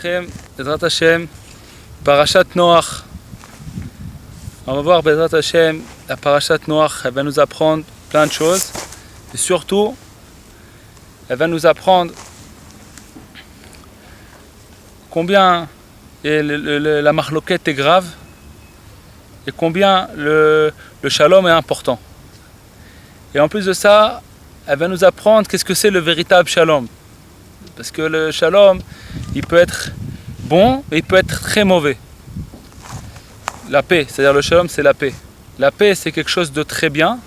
Lechem, Bezrat Hashem, Parashat Noach. On va voir Bezrat Hashem, la Parashat Noach, elle va nous apprendre plein de choses. Et surtout, elle va nous apprendre combien la marloquette est grave et combien le shalom est important. Et en plus de ça, elle va nous apprendre qu'est-ce que c'est le véritable shalom. Parce que le shalom, il peut être bon, mais il peut être très mauvais. La paix, c'est-à-dire le shalom, c'est la paix. La paix, c'est quelque chose de très bien,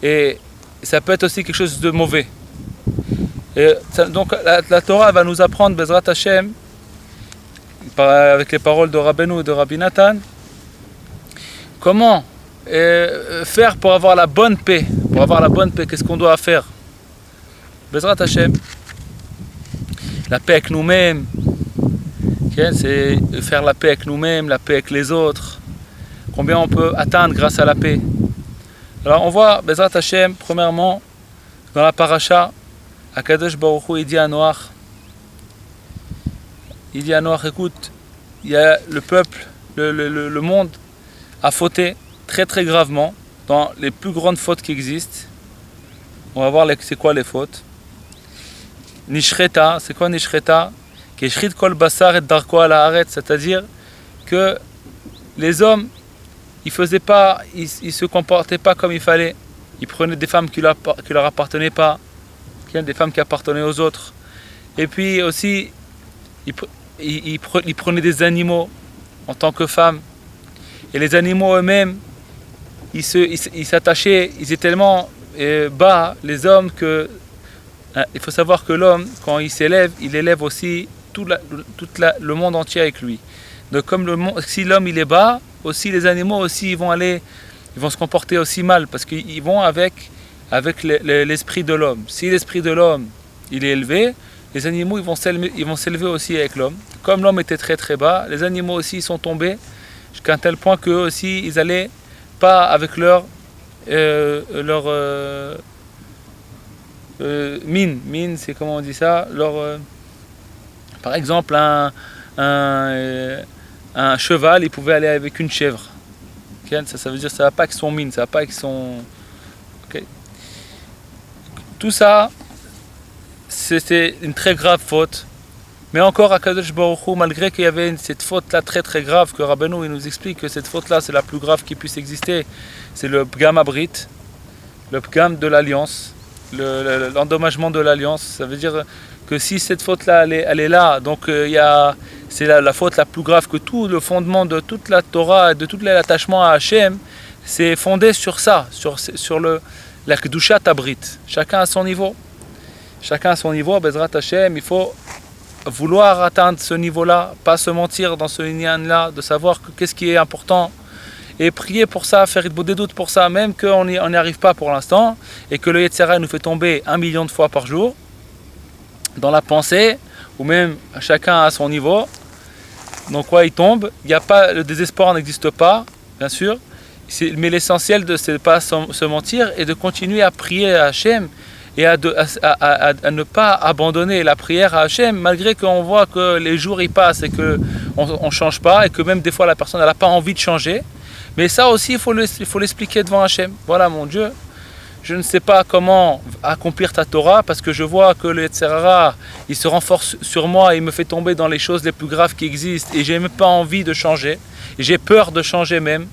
et ça peut être aussi quelque chose de mauvais. Et ça, donc la Torah va nous apprendre, Bezrat Hashem, avec les paroles de Rabbeinu et de Rabbi Nathan, comment faire pour avoir la bonne paix. Pour avoir la bonne paix, qu'est-ce qu'on doit faire? Bezrat Hashem, la paix avec nous-mêmes, c'est faire la paix avec nous-mêmes, la paix avec les autres. Combien on peut atteindre grâce à la paix. Alors on voit, Bezrat Hashem, premièrement, dans la paracha, Akadosh Baruch Hu, il dit à Noach, écoute, il y a le peuple, le monde a fauté très très gravement dans les plus grandes fautes qui existent. On va voir c'est quoi les fautes. Nishreta, c'est quoi Nishreta? Keshrit kol basar et darko ala haaretz, c'est-à-dire que les hommes, ils se comportaient pas comme il fallait. Ils prenaient des femmes qui leur appartenaient pas, des femmes qui appartenaient aux autres. Et puis aussi, ils prenaient des animaux en tant que femmes. Et les animaux eux-mêmes, ils s'attachaient, ils étaient tellement bas, les hommes, que il faut savoir que l'homme, quand il s'élève, il élève aussi tout le monde entier avec lui. Donc comme si l'homme il est bas, aussi les animaux aussi ils vont se comporter aussi mal, parce qu'ils vont avec l'esprit de l'homme. Si l'esprit de l'homme il est élevé, les animaux ils vont s'élever aussi avec l'homme. Comme l'homme était très très bas, les animaux aussi sont tombés jusqu'à un tel point qu'eux aussi ils allaient pas avec leur mine, c'est comment on dit ça, par exemple un cheval, il pouvait aller avec une chèvre. Okay? Ça veut dire que ça va pas avec son mine, ça va pas avec son... Okay? Tout ça, c'était une très grave faute. Mais encore, Akadosh Baruch Hu, malgré qu'il y avait cette faute-là très très grave, que Rabbeinu il nous explique que cette faute-là, c'est la plus grave qui puisse exister, c'est le Pgam Abrit, le Pgam de l'alliance, l'endommagement de l'alliance. Ça veut dire que si cette faute-là, elle est là, donc c'est la faute la plus grave, que tout le fondement de toute la Torah, de tout l'attachement à Hachem, c'est fondé sur ça, sur la Kedushat Abrit. Chacun à son niveau. Chacun à son niveau, Bezrat Hashem, il faut vouloir atteindre ce niveau-là, pas se mentir dans ce lien-là, de savoir qu'est-ce qui est important, et prier pour ça, faire des doutes pour ça, même qu'on n'y arrive pas pour l'instant, et que le Yetzer Hara nous fait tomber 1 million de fois par jour, dans la pensée, ou même chacun à son niveau. Donc quoi, il tombe, le désespoir n'existe pas, bien sûr, mais l'essentiel c'est de ne pas se mentir, et de continuer à prier à Hachem, et à ne pas abandonner la prière à Hachem, malgré qu'on voit que les jours y passent et qu'on ne change pas, et que même des fois la personne n'a pas envie de changer. Mais ça aussi, il faut l'expliquer devant Hachem. Voilà, mon Dieu, je ne sais pas comment accomplir ta Torah, parce que je vois que le Yetzer Hara, il se renforce sur moi, et il me fait tomber dans les choses les plus graves qui existent, et j'ai même pas envie de changer, et j'ai peur de changer même.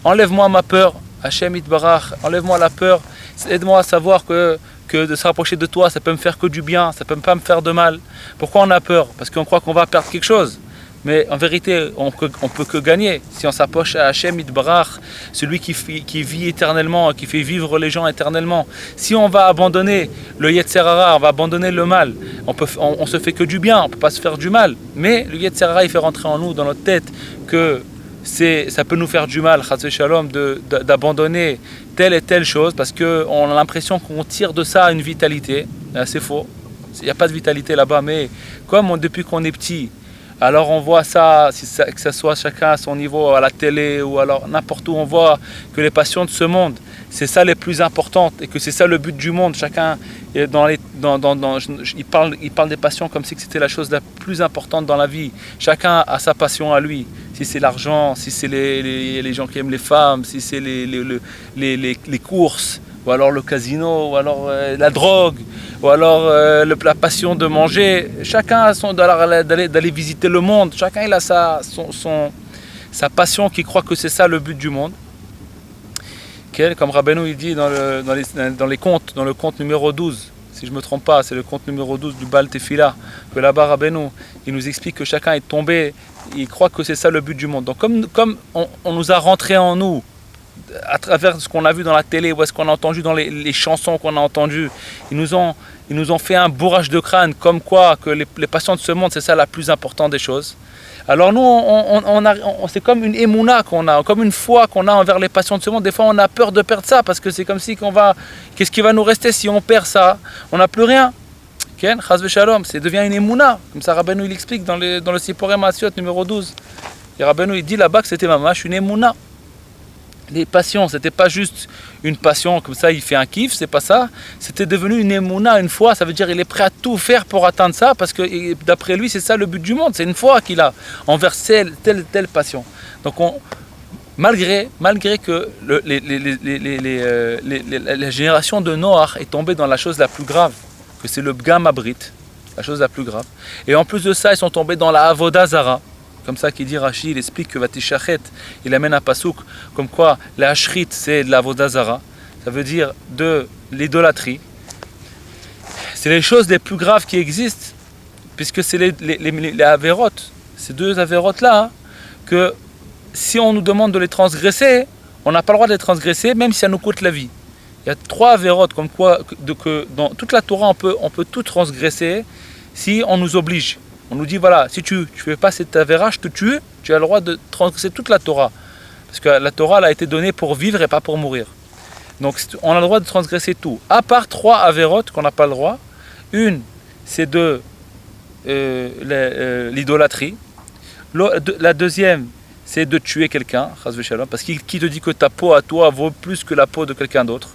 Enlève-moi ma peur, Hachem Yitbarach, enlève-moi la peur, aide-moi à savoir que de se rapprocher de toi, ça peut me faire que du bien, ça peut pas me faire de mal. Pourquoi on a peur? Parce qu'on croit qu'on va perdre quelque chose. Mais en vérité, on peut que gagner si on s'approche à Hachem Yitbarach, celui qui vit éternellement, qui fait vivre les gens éternellement. Si on va abandonner le Yetzer Hara, on va abandonner le mal, on se fait que du bien, on peut pas se faire du mal. Mais le Yetzer Hara, il fait rentrer en nous, dans notre tête, que ça peut nous faire du mal, Chas v'Shalom, d'abandonner telle et telle chose, parce qu'on a l'impression qu'on tire de ça une vitalité. C'est faux, il n'y a pas de vitalité là-bas, mais comme depuis qu'on est petit, Alors on voit ça, que ce soit chacun à son niveau, à la télé ou alors n'importe où, on voit que les passions de ce monde, c'est ça les plus importantes et que c'est ça le but du monde. Chacun, il parle des passions comme si c'était la chose la plus importante dans la vie. Chacun a sa passion à lui. Si c'est l'argent, si c'est les gens qui aiment les femmes, si c'est les courses, ou alors le casino, ou alors la drogue, ou alors la passion de manger. Chacun a d'aller visiter le monde. Chacun il a sa passion qui croit que c'est ça le but du monde. Comme Rabbeinu il dit dans le conte numéro 12, si je ne me trompe pas, c'est le conte numéro 12 du Baal Tefila, que là-bas Rabbeinu, il nous explique que chacun est tombé, il croit que c'est ça le but du monde. Donc comme on nous a rentré en nous, à travers ce qu'on a vu dans la télé ou ce qu'on a entendu dans les chansons qu'on a entendues, ils nous ont fait un bourrage de crâne, comme quoi que les passions de ce monde, c'est ça la plus importante des choses. Alors nous, c'est comme une émouna qu'on a, comme une foi qu'on a envers les passions de ce monde. Des fois, on a peur de perdre ça, parce que c'est comme si qu'est-ce qui va nous rester si on perd ça? On n'a plus rien. Chas v'shalom, ça devient une émouna. Comme ça, Rabbeinu, il explique dans le Siporei Maasiot numéro 12. Et Rabbeinu, il dit là-bas que c'était mamash une émouna. Les passions, c'était pas juste une passion comme ça, il fait un kiff, c'est pas ça. C'était devenu une émouna, une foi. Ça veut dire il est prêt à tout faire pour atteindre ça, parce que d'après lui, c'est ça le but du monde. C'est une foi qu'il a envers telle passion. Donc malgré que la génération de Noach est tombée dans la chose la plus grave, que c'est le Pgam Abrit, la chose la plus grave. Et en plus de ça, ils sont tombés dans la Avoda Zara. Comme ça qu'il dit Rashi, il explique que Vatishachet, il amène un pasouk, comme quoi la hashrit c'est de la vodazara, ça veut dire de l'idolâtrie. C'est les choses les plus graves qui existent, puisque c'est les avérotes, ces deux avérotes là, que si on nous demande de les transgresser, on n'a pas le droit de les transgresser, même si ça nous coûte la vie. Il y a 3 avérotes, comme quoi que dans toute la Torah on peut tout transgresser si on nous oblige. On nous dit voilà, si tu ne fais pas cette avéra, je te tue, tu as le droit de transgresser toute la Torah. Parce que la Torah elle a été donnée pour vivre et pas pour mourir. Donc on a le droit de transgresser tout. À part 3 avérotes qu'on n'a pas le droit. Une, c'est de l'idolâtrie. La deuxième, c'est de tuer quelqu'un, parce que qui te dit que ta peau à toi vaut plus que la peau de quelqu'un d'autre?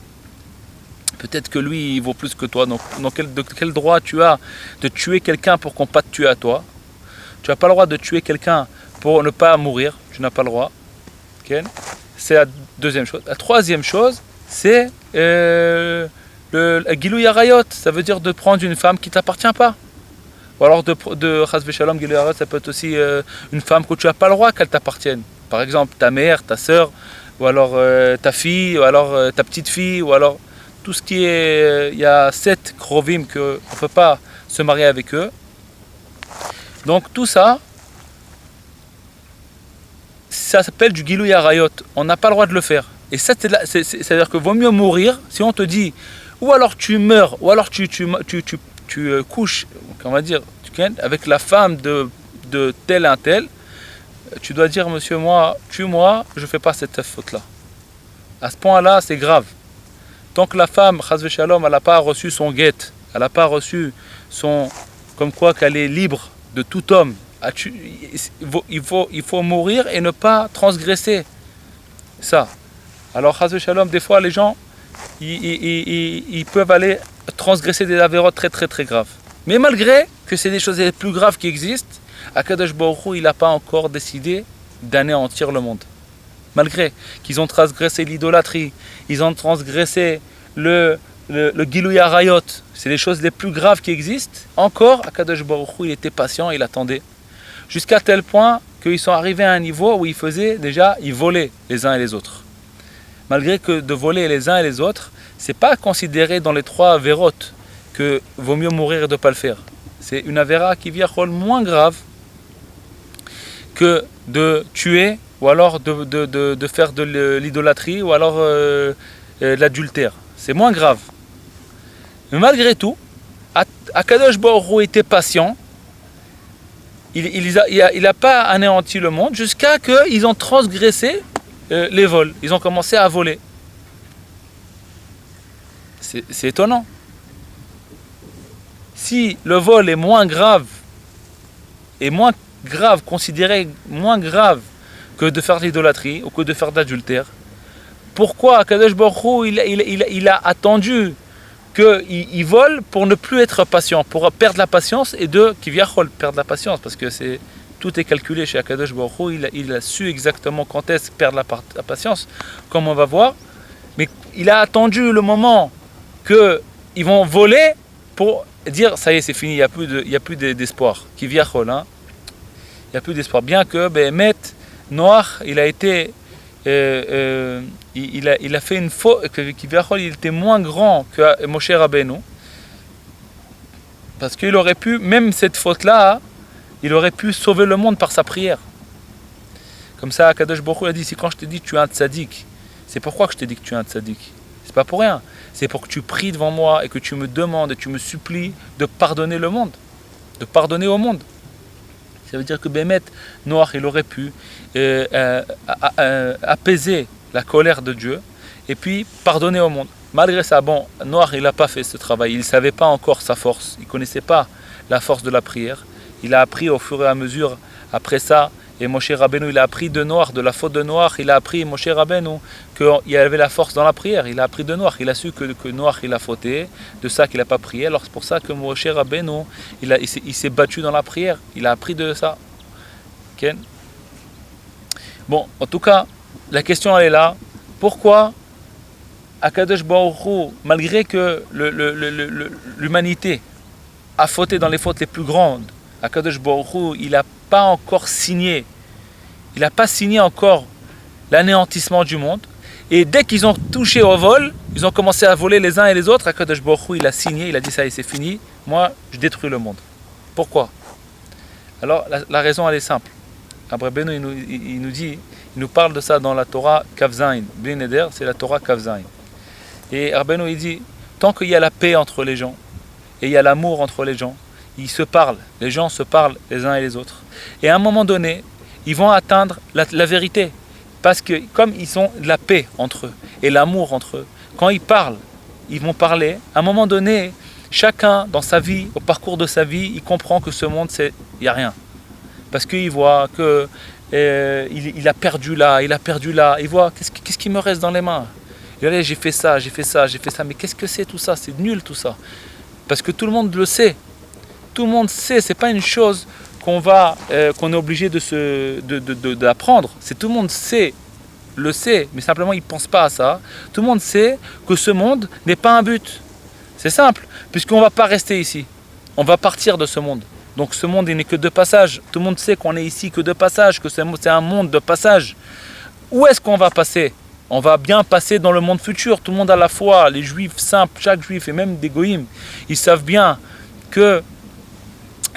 Peut-être que lui, il vaut plus que toi. Donc, de quel droit tu as de tuer quelqu'un pour qu'on ne pas te tue à toi? Tu n'as pas le droit de tuer quelqu'un pour ne pas mourir. Tu n'as pas le droit. Okay? C'est la deuxième chose. La troisième chose, c'est le Gilui Arayot. Ça veut dire de prendre une femme qui ne t'appartient pas. Ou alors de Chas v'Shalom, Gilui Arayot, ça peut être aussi une femme que tu n'as pas le droit qu'elle t'appartienne. Par exemple, ta mère, ta soeur, ou alors ta fille, ou alors ta petite fille, ou alors... Tout ce qui est, il y a 7 krovim qu'on ne peut pas se marier avec eux. Donc tout ça, ça s'appelle du Gilui Arayot. On n'a pas le droit de le faire. Et ça, c'est-à-dire que vaut mieux mourir si on te dit, ou alors tu meurs, ou alors tu couches, on va dire, avec la femme de tel un tel. Tu dois dire, monsieur, tue-moi, je ne fais pas cette faute-là. À ce point-là, c'est grave. Tant que la femme, Chas v'Shalom, elle n'a pas reçu son guet, elle n'a pas reçu comme quoi qu'elle est libre de tout homme, il faut mourir et ne pas transgresser ça. Alors Chas v'Shalom, des fois les gens, ils peuvent aller transgresser des avérotes très très très graves. Mais malgré que c'est des choses les plus graves qui existent, Akadosh Baruch Hu, il n'a pas encore décidé d'anéantir le monde. Malgré qu'ils ont transgressé l'idolâtrie, ils ont transgressé le Gilui Arayot, c'est les choses les plus graves qui existent, encore Akadosh Baruch Hu, il était patient, il attendait. Jusqu'à tel point qu'ils sont arrivés à un niveau où ils volaient les uns et les autres. Malgré que de voler les uns et les autres, c'est pas considéré dans les 3 avérotes que vaut mieux mourir et de ne pas le faire. C'est une avéra qui vient moins grave que de tuer, ou alors de faire de l'idolâtrie, ou alors de l'adultère. C'est moins grave. Mais malgré tout, Akadosh Baruch Hu était patient. Il n'a pas anéanti le monde jusqu'à ce qu'ils ont transgressé les vols. Ils ont commencé à voler. C'est étonnant. Si le vol est moins grave et moins grave, considéré moins grave que de faire de l'idolâtrie ou que de faire d'adultère. Pourquoi Kadosh Baruch Hu, il a attendu qu'il vole pour ne plus être patient, pour perdre la patience et de Kivyachol, perdre la patience, parce que tout est calculé chez Akadosh Baruch Hu, il a su exactement quand est-ce perdre la patience, comme on va voir, mais il a attendu le moment qu'ils vont voler pour dire ça y est, c'est fini, il n'y a plus d'espoir, Kivyachol, hein. Il n'y a plus d'espoir, bien que Behemet, Noach, il a été il a fait une faute, il était moins grand que Moshe Rabbeinu, parce qu'il aurait pu, même cette faute-là, il aurait pu sauver le monde par sa prière. Comme ça, Kadosh Baruch Hu a dit, si quand je te dis que tu es un tzaddik, c'est pourquoi que je te dis que tu es un tzaddik. C'est pas pour rien, c'est pour que tu pries devant moi et que tu me demandes et tu me supplies de pardonner le monde, de pardonner au monde. Ça veut dire que Bémet, Noach, il aurait pu apaiser la colère de Dieu et puis pardonner au monde. Malgré ça, bon, Noach, il n'a pas fait ce travail. Il ne savait pas encore sa force. Il ne connaissait pas la force de la prière. Il a appris au fur et à mesure, après ça, et Moshe Rabbeinu, il a appris de Noach, de la faute de Noach. Il a appris, Moshe Rabbeinu, qu'il y avait la force dans la prière. Il a appris de Noach. Il a su que Noach, il a fauté, de ça qu'il n'a pas prié. Alors c'est pour ça que Moshe Rabbeinu, il s'est battu dans la prière. Il a appris de ça. Okay. Bon, en tout cas, la question elle est là. Pourquoi Akadosh Baruch Hu, malgré que l'humanité a fauté dans les fautes les plus grandes, Akadosh Baruch Hu, il n'a pas encore signé, il n'a pas signé encore l'anéantissement du monde. Et dès qu'ils ont touché au vol, ils ont commencé à voler les uns et les autres. Akadosh Baruch Hu, il a signé, il a dit ça et c'est fini. Moi, je détruis le monde. Pourquoi? Alors, la raison elle est simple. Après Beno, il nous parle de ça dans la Torah Kavzain. Bli Neder, c'est la Torah Kavzain. Et Rabbeinu, il dit, tant qu'il y a la paix entre les gens, et il y a l'amour entre les gens, ils se parlent, les gens se parlent les uns et les autres. Et à un moment donné, ils vont atteindre la vérité. Parce que comme ils ont de la paix entre eux, et l'amour entre eux, quand ils parlent, ils vont parler, à un moment donné, chacun dans sa vie, au parcours de sa vie, il comprend que ce monde, il n'y a rien. Parce qu'il voit que il a perdu là, il voit qu'est-ce qui me reste dans les mains. Et allez, j'ai fait ça, mais qu'est-ce que c'est tout ça? C'est nul tout ça. Parce que tout le monde le sait. Tout le monde sait, c'est pas une chose qu'on est obligé d'apprendre. C'est tout le monde le sait, mais simplement il ne pense pas à ça. Tout le monde sait que ce monde n'est pas un but. C'est simple, puisqu'on ne va pas rester ici. On va partir de ce monde. Donc ce monde il n'est que de passage. Tout le monde sait qu'on est ici que de passage, que c'est un monde de passage. Où est-ce qu'on va passer? On va bien passer dans le monde futur. Tout le monde à la fois, les juifs simples, chaque juif et même des goïms, ils savent bien que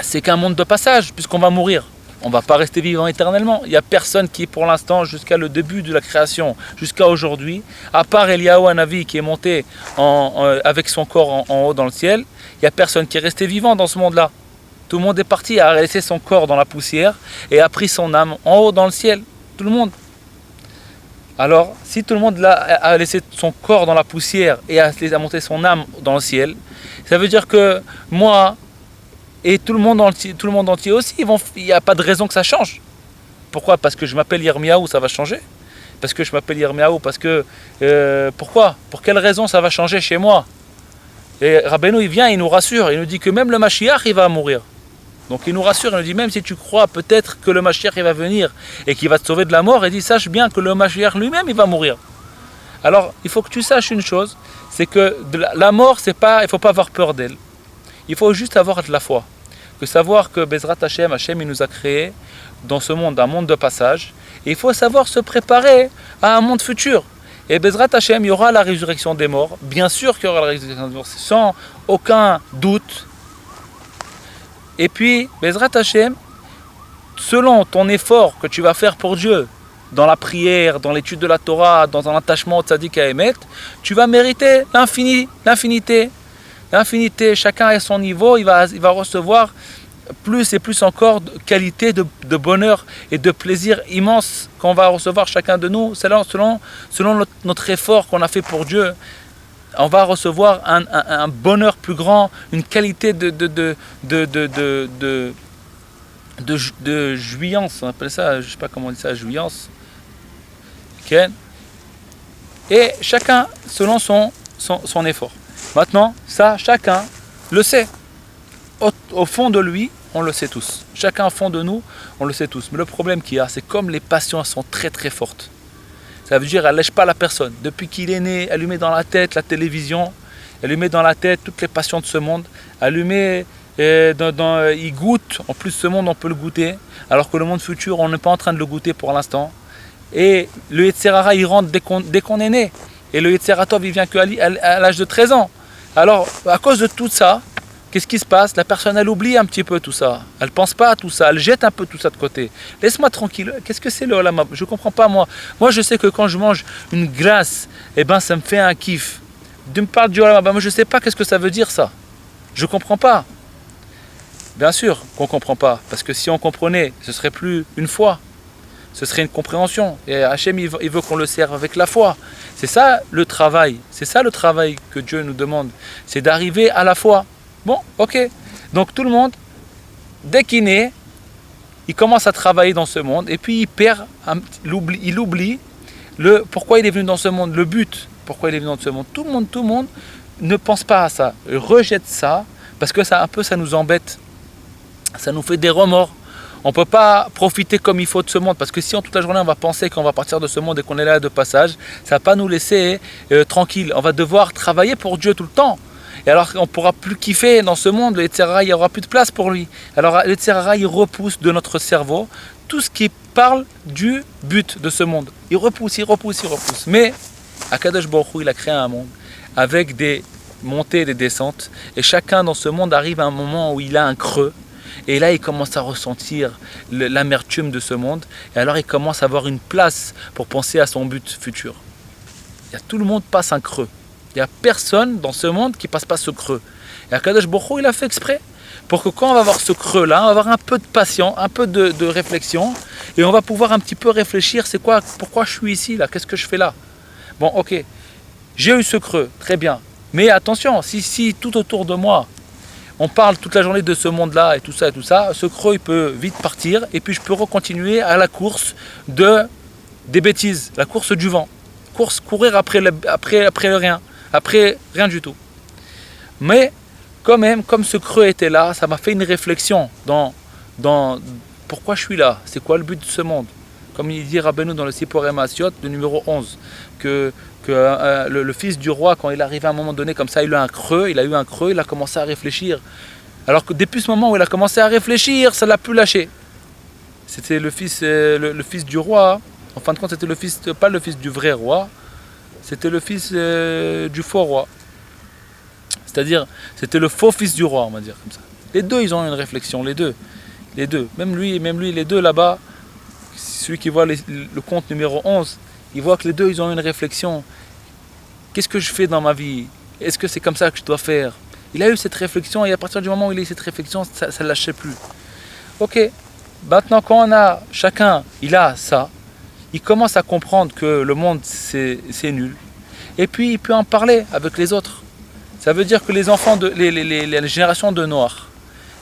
c'est qu'un monde de passage, puisqu'on va mourir. On ne va pas rester vivant éternellement. Il n'y a personne qui, pour l'instant, jusqu'à le début de la création, jusqu'à aujourd'hui, à part Eliyahu Hanavi qui est monté avec son corps en haut dans le ciel, il n'y a personne qui est resté vivant dans ce monde-là. Tout le monde est parti, a laissé son corps dans la poussière et a pris son âme en haut dans le ciel. Tout le monde. Alors, si tout le monde a laissé son corps dans la poussière et a monté son âme dans le ciel, ça veut dire que moi et tout le monde entier aussi, il n'y a pas de raison que ça change. Pourquoi? Parce que je m'appelle Yirmiyahu, ça va changer. Parce que je m'appelle Yirmiyahu, parce que... pourquoi? Pour quelle raison ça va changer chez moi? Et Rabbeinu, il vient, il nous rassure, il nous dit que même le Mashiach, il va mourir. Donc il nous rassure, il nous dit, même si tu crois peut-être que le Mashiach, il va venir et qu'il va te sauver de la mort, il dit, sache bien que le Mashiach lui-même, il va mourir. Alors, il faut que tu saches une chose, c'est que la mort, il ne faut pas avoir peur d'elle. Il faut juste avoir de la foi. Que savoir que Bezrat Hashem, il nous a créé dans ce monde, un monde de passage, et il faut savoir se préparer à un monde futur. Et Bezrat Hashem, il y aura la résurrection des morts, bien sûr qu'il y aura la résurrection des morts, sans aucun doute. Et puis, Bezrat Hashem, selon ton effort que tu vas faire pour Dieu, dans la prière, dans l'étude de la Torah, dans un attachement au Tzaddik à Emet, tu vas mériter l'infinité. L'infinité, chacun à son niveau, il va recevoir plus et plus encore de qualité, de bonheur et de plaisir immense qu'on va recevoir chacun de nous, selon notre effort qu'on a fait pour Dieu. On va recevoir un bonheur plus grand, une qualité de jouissance, on appelle ça, je sais pas comment on dit ça, jouissance. Okay. Et chacun selon son effort. Maintenant, ça, chacun le sait. Au fond de lui, on le sait tous. Chacun au fond de nous, on le sait tous. Mais le problème qu'il y a, c'est comme les passions sont très très fortes. Ça veut dire, elle ne lâche pas la personne. Depuis qu'il est né, elle lui met dans la tête la télévision, elle lui met dans la tête toutes les passions de ce monde, elle lui met, il goûte, en plus ce monde on peut le goûter, alors que le monde futur, on n'est pas en train de le goûter pour l'instant. Et le Yetzirah, il rentre dès qu'on est né. Et le Yetzirah Tov, il vient qu'à l'âge de 13 ans. Alors, à cause de tout ça, qu'est-ce qui se passe? La personne, elle oublie un petit peu tout ça. Elle ne pense pas à tout ça. Elle jette un peu tout ça de côté. Laisse-moi tranquille. Qu'est-ce que c'est le Olam Haba? Je ne comprends pas, moi. Moi, je sais que quand je mange une glace, eh ben, ça me fait un kiff. De me parler du Olam Haba, moi, je ne sais pas qu'est-ce que ça veut dire, ça. Je ne comprends pas. Bien sûr qu'on ne comprend pas. Parce que si on comprenait, ce serait plus une foi. Ce serait une compréhension. Et Hachem, il veut qu'on le serve avec la foi. C'est ça le travail. C'est ça le travail que Dieu nous demande. C'est d'arriver à la foi. Bon, ok. Donc tout le monde, dès qu'il naît, il commence à travailler dans ce monde. Et puis il perd, il oublie pourquoi il est venu dans ce monde, le but. Pourquoi il est venu dans ce monde. Tout le monde ne pense pas à ça. Rejette ça. Parce que ça nous embête. Ça nous fait des remords. On ne peut pas profiter comme il faut de ce monde, parce que si toute la journée on va penser qu'on va partir de ce monde et qu'on est là de passage, ça ne va pas nous laisser tranquille. On va devoir travailler pour Dieu tout le temps. Et alors on ne pourra plus kiffer dans ce monde, le Yetzirah, il n'y aura plus de place pour lui. Alors le Yetzirah, il repousse de notre cerveau tout ce qui parle du but de ce monde. Il repousse. Mais Akadosh Baruch Hu, il a créé un monde avec des montées et des descentes. Et chacun dans ce monde arrive à un moment où il a un creux. Et là, il commence à ressentir l'amertume de ce monde. Et alors, il commence à avoir une place pour penser à son but futur. Tout le monde passe un creux. Il n'y a personne dans ce monde qui ne passe pas ce creux. Et Akadosh Baruch Hu, il a fait exprès. Pour que quand on va avoir ce creux-là, on va avoir un peu de patience, un peu de réflexion. Et on va pouvoir un petit peu réfléchir, c'est quoi, pourquoi je suis ici, là, qu'est-ce que je fais là? Bon, ok, j'ai eu ce creux, très bien. Mais attention, si tout autour de moi, on parle toute la journée de ce monde-là et tout ça, ce creux il peut vite partir et puis je peux recontinuer à la course des bêtises, la course du vent. Courir après le rien, après rien du tout. Mais quand même, comme ce creux était là, ça m'a fait une réflexion dans pourquoi je suis là, c'est quoi le but de ce monde. Comme il dit Rabbeinu dans le Siporei Maasiot, le numéro 11, que le fils du roi, quand il arrive à un moment donné comme ça, il a eu un creux, il a commencé à réfléchir. Alors que depuis ce moment où il a commencé à réfléchir, ça ne l'a plus lâché. C'était le fils du roi, en fin de compte c'était pas le fils du vrai roi, c'était le fils du faux roi. C'est-à-dire, c'était le faux fils du roi, on va dire comme ça. Les deux, ils ont une réflexion, les deux. Même lui, les deux là-bas, celui qui voit le compte numéro 11, il voit que les deux, ils ont une réflexion. Qu'est-ce que je fais dans ma vie? Est-ce que c'est comme ça que je dois faire? Il a eu cette réflexion et à partir du moment où il a eu cette réflexion, ça ne lâchait plus. Ok, maintenant quand chacun, il a ça, il commence à comprendre que le monde, c'est nul. Et puis, il peut en parler avec les autres. Ça veut dire que les enfants, les générations de Noach,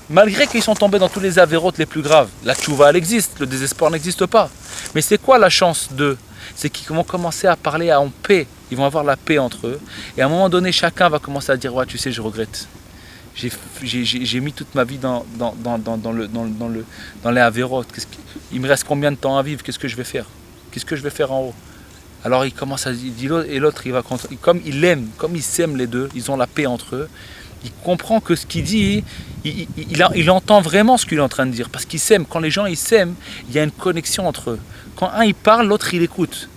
malgré qu'ils sont tombés dans tous les avérotes les plus graves, la tchouva elle existe, le désespoir n'existe pas. Mais c'est quoi la chance d'eux? C'est qu'ils vont commencer à parler en paix, ils vont avoir la paix entre eux. Et à un moment donné, chacun va commencer à dire, ouais, tu sais, je regrette. J'ai mis toute ma vie dans les avérotes. Il me reste combien de temps à vivre? Qu'est-ce que je vais faire? Qu'est-ce que je vais faire en haut? Alors il commence à dire, et l'autre, comme il aime, comme ils s'aiment les deux, ils ont la paix entre eux. Il comprend que ce qu'il dit, il entend vraiment ce qu'il est en train de dire. Parce qu'ils s'aiment. Quand les gens ils s'aiment, il y a une connexion entre eux. Quand un il parle, l'autre il écoute.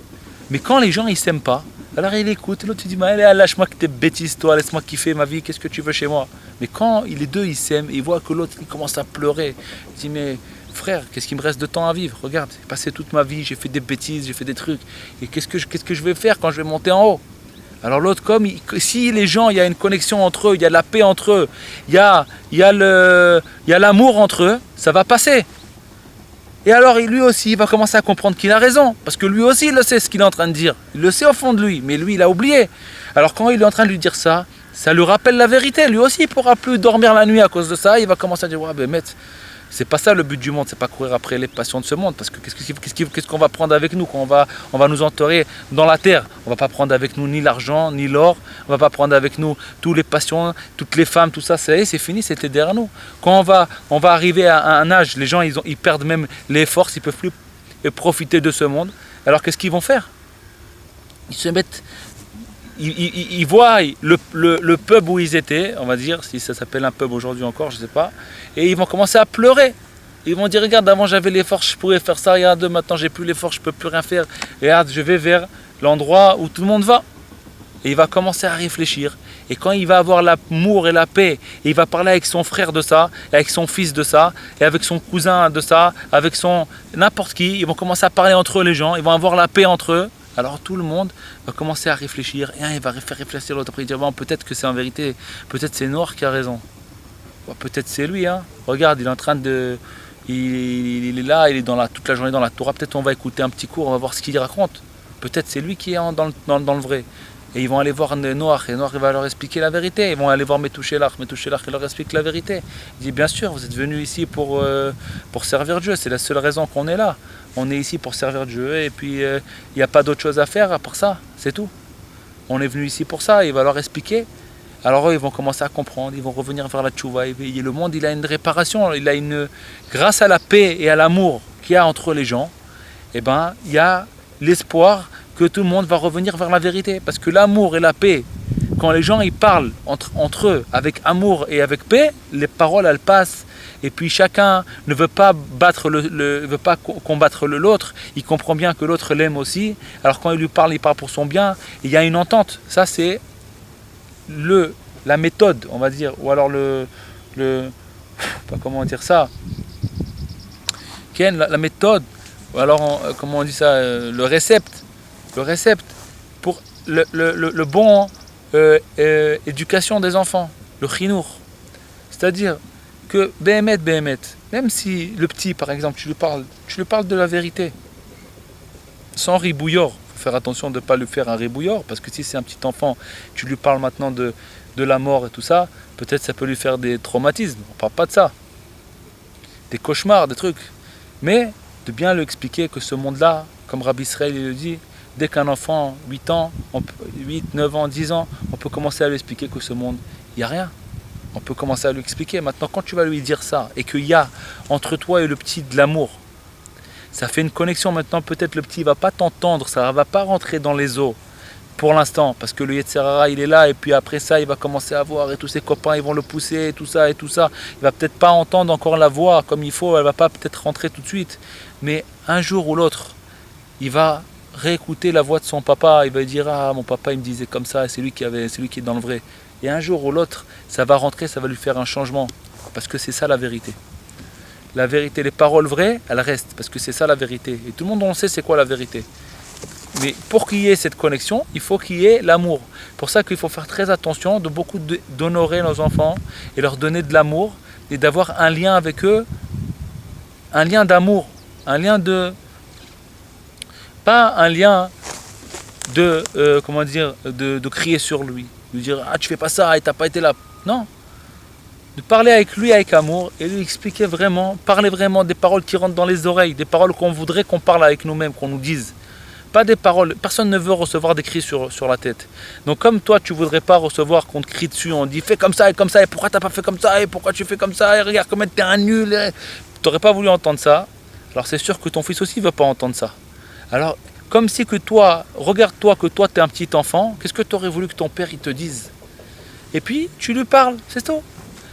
Mais quand les gens ils s'aiment pas, alors il écoute. L'autre il dit, allez, lâche-moi que tes bêtises, toi, laisse-moi kiffer ma vie, qu'est-ce que tu veux chez moi? Mais quand les deux ils s'aiment, ils voient que l'autre il commence à pleurer. Il dit, mais frère, qu'est-ce qu'il me reste de temps à vivre? Regarde, j'ai passé toute ma vie, j'ai fait des bêtises, j'ai fait des trucs. Et qu'est-ce que je vais faire quand je vais monter en haut? Alors l'autre, si les gens, il y a une connexion entre eux, il y a de la paix entre eux, il y a l'amour entre eux, ça va passer. Et alors lui aussi, il va commencer à comprendre qu'il a raison, parce que lui aussi, il le sait ce qu'il est en train de dire. Il le sait au fond de lui, mais lui, il a oublié. Alors quand il est en train de lui dire ça, ça lui rappelle la vérité. Lui aussi, il ne pourra plus dormir la nuit à cause de ça. Il va commencer à dire, ouais, ben, C'est pas ça le but du monde, c'est pas courir après les passions de ce monde. Parce que qu'est-ce qu'on va prendre avec nous quand on va nous entourer dans la terre? On va pas prendre avec nous ni l'argent, ni l'or. On va pas prendre avec nous toutes les passions, toutes les femmes, tout ça. C'est fini, c'était derrière nous. Quand on va arriver à un âge, les gens ils perdent même les forces, ils peuvent plus profiter de ce monde. Alors qu'est-ce qu'ils vont faire? Ils se mettent... Ils voient le pub où ils étaient, on va dire, si ça s'appelle un pub aujourd'hui encore, je ne sais pas, et ils vont commencer à pleurer. Ils vont dire, regarde, avant j'avais les forces, je pouvais faire ça, regarde, maintenant j'ai plus les forces, je ne peux plus rien faire. Regarde, je vais vers l'endroit où tout le monde va. Et il va commencer à réfléchir. Et quand il va avoir l'amour et la paix, et il va parler avec son frère de ça, et avec son fils de ça, et avec son cousin de ça, avec son n'importe qui, ils vont commencer à parler entre eux les gens, ils vont avoir la paix entre eux. Alors tout le monde va commencer à réfléchir, et un il va faire réfléchir l'autre, après il dire bon, peut-être que c'est en vérité, peut-être c'est Noir qui a raison, peut-être c'est lui, hein. Regarde, il est en train de, il est là, il est toute la journée dans la Torah, peut-être on va écouter un petit cours, on va voir ce qu'il raconte, peut-être c'est lui qui est dans le vrai. Et ils vont aller voir Noir, et Noir il va leur expliquer la vérité. Ils vont aller voir Metouchelach il leur explique la vérité. Il dit bien sûr, vous êtes venus ici pour servir Dieu, c'est la seule raison qu'on est là. On est ici pour servir Dieu, et puis il n'y a pas d'autre chose à faire à part ça, c'est tout. On est venu ici pour ça, il va leur expliquer. Alors eux, ils vont commencer à comprendre, ils vont revenir vers la tchouva. Le monde, il a une réparation, grâce à la paix et à l'amour qu'il y a entre les gens, eh ben, il y a l'espoir que tout le monde va revenir vers la vérité. Parce que l'amour et la paix, quand les gens ils parlent entre eux avec amour et avec paix, les paroles elles passent. Et puis chacun ne veut pas combattre l'autre. Il comprend bien que l'autre l'aime aussi. Alors quand il parle pour son bien. Il y a une entente. Ça c'est la méthode, on va dire, ou alors comment dire ça, la méthode, ou alors comment on dit ça, le récept pour le bon éducation des enfants, le chinour. C'est-à-dire que Béhémet, même si le petit par exemple, tu lui parles de la vérité, sans ribouillor. Il faut faire attention de ne pas lui faire un ribouillor, parce que si c'est un petit enfant, tu lui parles maintenant de la mort et tout ça, peut-être ça peut lui faire des traumatismes, on ne parle pas de ça, des cauchemars, des trucs, mais de bien lui expliquer que ce monde-là, comme Rabbi Israël il le dit, dès qu'un enfant, 8 ans, 8, 9 ans, 10 ans, on peut commencer à lui expliquer que ce monde, il n'y a rien. On peut commencer à lui expliquer. Maintenant, quand tu vas lui dire ça, et qu'il y a entre toi et le petit de l'amour, ça fait une connexion. Maintenant, peut-être le petit ne va pas t'entendre, ça ne va pas rentrer dans les os pour l'instant, parce que le Yetzer Hara, il est là, et puis après ça, il va commencer à voir, et tous ses copains, ils vont le pousser, et tout ça. Il va peut-être pas entendre encore la voix comme il faut, elle va pas peut-être rentrer tout de suite. Mais un jour ou l'autre, il va réécouter la voix de son papa, il va dire ah mon papa il me disait comme ça, et c'est lui qui est dans le vrai. Et un jour ou l'autre, ça va rentrer, ça va lui faire un changement, parce que c'est ça la vérité. La vérité, les paroles vraies, elles restent, parce que c'est ça la vérité. Et tout le monde on sait c'est quoi la vérité. Mais pour qu'il y ait cette connexion, il faut qu'il y ait l'amour. Pour ça qu'il faut faire très attention d'honorer nos enfants et leur donner de l'amour et d'avoir un lien avec eux, un lien d'amour, un lien de... Pas un lien de, de crier sur lui, de dire ah tu fais pas ça et t'as pas été là. Non. De parler avec lui avec amour et lui expliquer vraiment, parler vraiment des paroles qui rentrent dans les oreilles, des paroles qu'on voudrait qu'on parle avec nous-mêmes, qu'on nous dise. Pas des paroles, personne ne veut recevoir des cris sur la tête. Donc comme toi tu voudrais pas recevoir qu'on te crie dessus, on dit fais comme ça, et pourquoi t'as pas fait comme ça, et pourquoi tu fais comme ça, et regarde comment t'es un nul. Tu n'aurais pas voulu entendre ça, alors c'est sûr que ton fils aussi ne veut pas entendre ça. Alors comme si que toi, regarde-toi que toi t'es un petit enfant, qu'est-ce que tu aurais voulu que ton père il te dise? Et puis tu lui parles, c'est tout.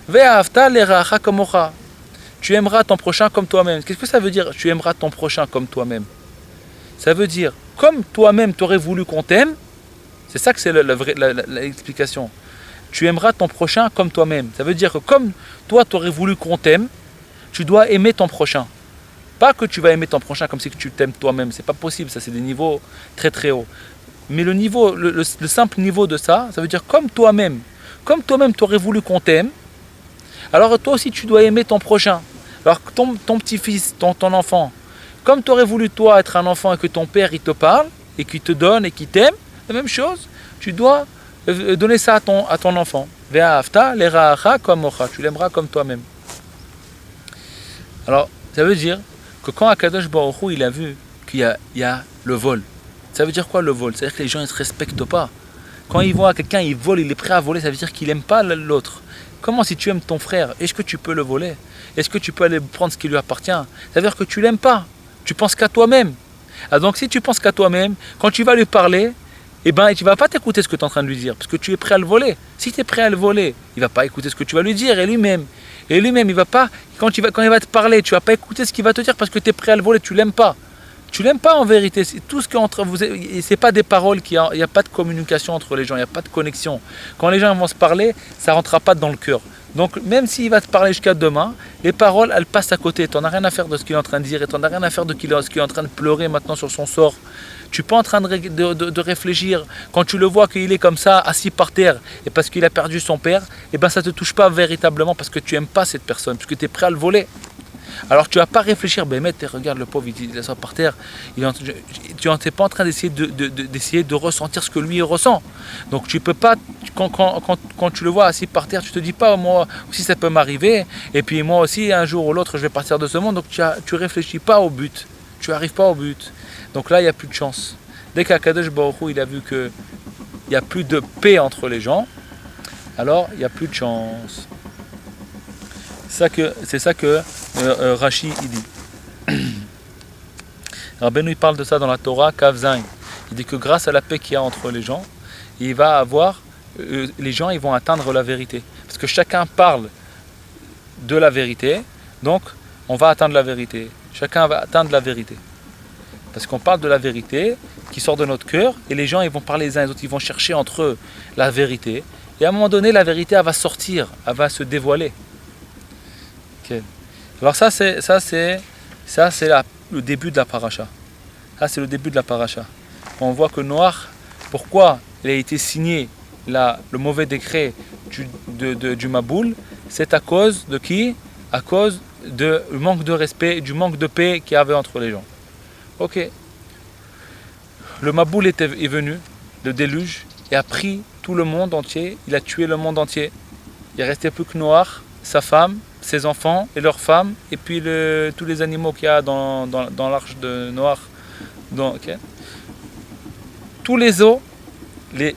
Ve'ahavta l'eracha kamocha. Tu aimeras ton prochain comme toi-même. Qu'est-ce que ça veut dire tu aimeras ton prochain comme toi-même? Ça veut dire, comme toi-même tu aurais voulu qu'on t'aime, c'est ça que c'est l'explication. Tu aimeras ton prochain comme toi-même. Ça veut dire que comme toi tu aurais voulu qu'on t'aime, tu dois aimer ton prochain. Pas que tu vas aimer ton prochain comme si tu t'aimes toi-même. C'est pas possible, ça c'est des niveaux très très hauts. Mais le simple niveau de ça, ça veut dire comme toi-même tu aurais voulu qu'on t'aime, alors toi aussi tu dois aimer ton prochain. Alors ton petit-fils, ton enfant, comme tu aurais voulu toi être un enfant et que ton père il te parle et qu'il te donne et qu'il t'aime, la même chose, tu dois donner ça à ton enfant. Ve'ahavta l'eracha kamocha, tu l'aimeras comme toi-même. Alors, ça veut dire que quand Akadosh Baruch Hu, il a vu qu'il y a le vol, ça veut dire quoi le vol? C'est-à-dire que les gens ne se respectent pas. Quand ils voient quelqu'un, il vole, il est prêt à voler, ça veut dire qu'il n'aime pas l'autre. Comment si tu aimes ton frère, est-ce que tu peux le voler? Est-ce que tu peux aller prendre ce qui lui appartient? Ça veut dire que tu l'aimes pas. Tu penses qu'à toi-même. Ah, donc si tu penses qu'à toi-même, quand tu vas lui parler, eh ben, tu ne vas pas t'écouter ce que tu es en train de lui dire, parce que tu es prêt à le voler. Si tu es prêt à le voler, il ne va pas écouter ce que tu vas lui dire, et lui-même, il va pas, quand il va te parler, tu ne vas pas écouter ce qu'il va te dire, parce que tu es prêt à le voler, tu l'aimes pas. Tu l'aimes pas en vérité. C'est tout ce qui est entre vous, c'est pas des paroles, il n'y a pas de communication entre les gens, il n'y a pas de connexion. Quand les gens vont se parler, ça ne rentrera pas dans le cœur. Donc même s'il va te parler jusqu'à demain, les paroles, elles passent à côté. Tu n'en as rien à faire de ce qu'il est en train de dire, et tu n'en as rien à faire de ce qu'il est en train de pleurer maintenant sur son sort. Tu n'es pas en train de réfléchir. Quand tu le vois qu'il est comme ça, assis par terre, et parce qu'il a perdu son père, et ben ça ne te touche pas véritablement parce que tu n'aimes pas cette personne, parce que tu es prêt à le voler. Alors tu vas pas réfléchir, ben mec, regarde le pauvre, il est ça par terre. Tu n'es pas en train d'essayer de ressentir ce que lui ressent. Donc tu peux pas, quand tu le vois assis par terre, tu te dis pas, moi aussi ça peut m'arriver, et puis moi aussi un jour ou l'autre je vais partir de ce monde. Donc tu réfléchis pas au but, tu arrives pas au but. Donc là il n'y a plus de chance. Dès qu'Akadosh Baruch Hu, il a vu qu'il n'y a plus de paix entre les gens, alors il n'y a plus de chance. C'est ça que Rashi il dit. Rabbeinu il parle de ça dans la Torah, Kav Zayin. Il dit que grâce à la paix qu'il y a entre les gens, il va avoir, les gens ils vont atteindre la vérité. Parce que chacun parle de la vérité, donc on va atteindre la vérité. Chacun va atteindre la vérité. Parce qu'on parle de la vérité qui sort de notre cœur, et les gens ils vont parler les uns les autres, ils vont chercher entre eux la vérité. Et à un moment donné, la vérité elle va sortir, elle va se dévoiler. Okay. Alors ça c'est le début de la paracha. Ça c'est le début de la paracha. On voit que Noach, pourquoi il a été signé le mauvais décret du Maboul, c'est à cause de qui? À cause du manque de respect, du manque de paix qu'il y avait entre les gens. Ok. Le Maboul est venu, le déluge, et a pris tout le monde entier, il a tué le monde entier. Il ne restait plus que Noach, sa femme, ses enfants et leurs femmes, et puis tous les animaux qu'il y a dans l'arche de Noach. Okay. Tous les os, les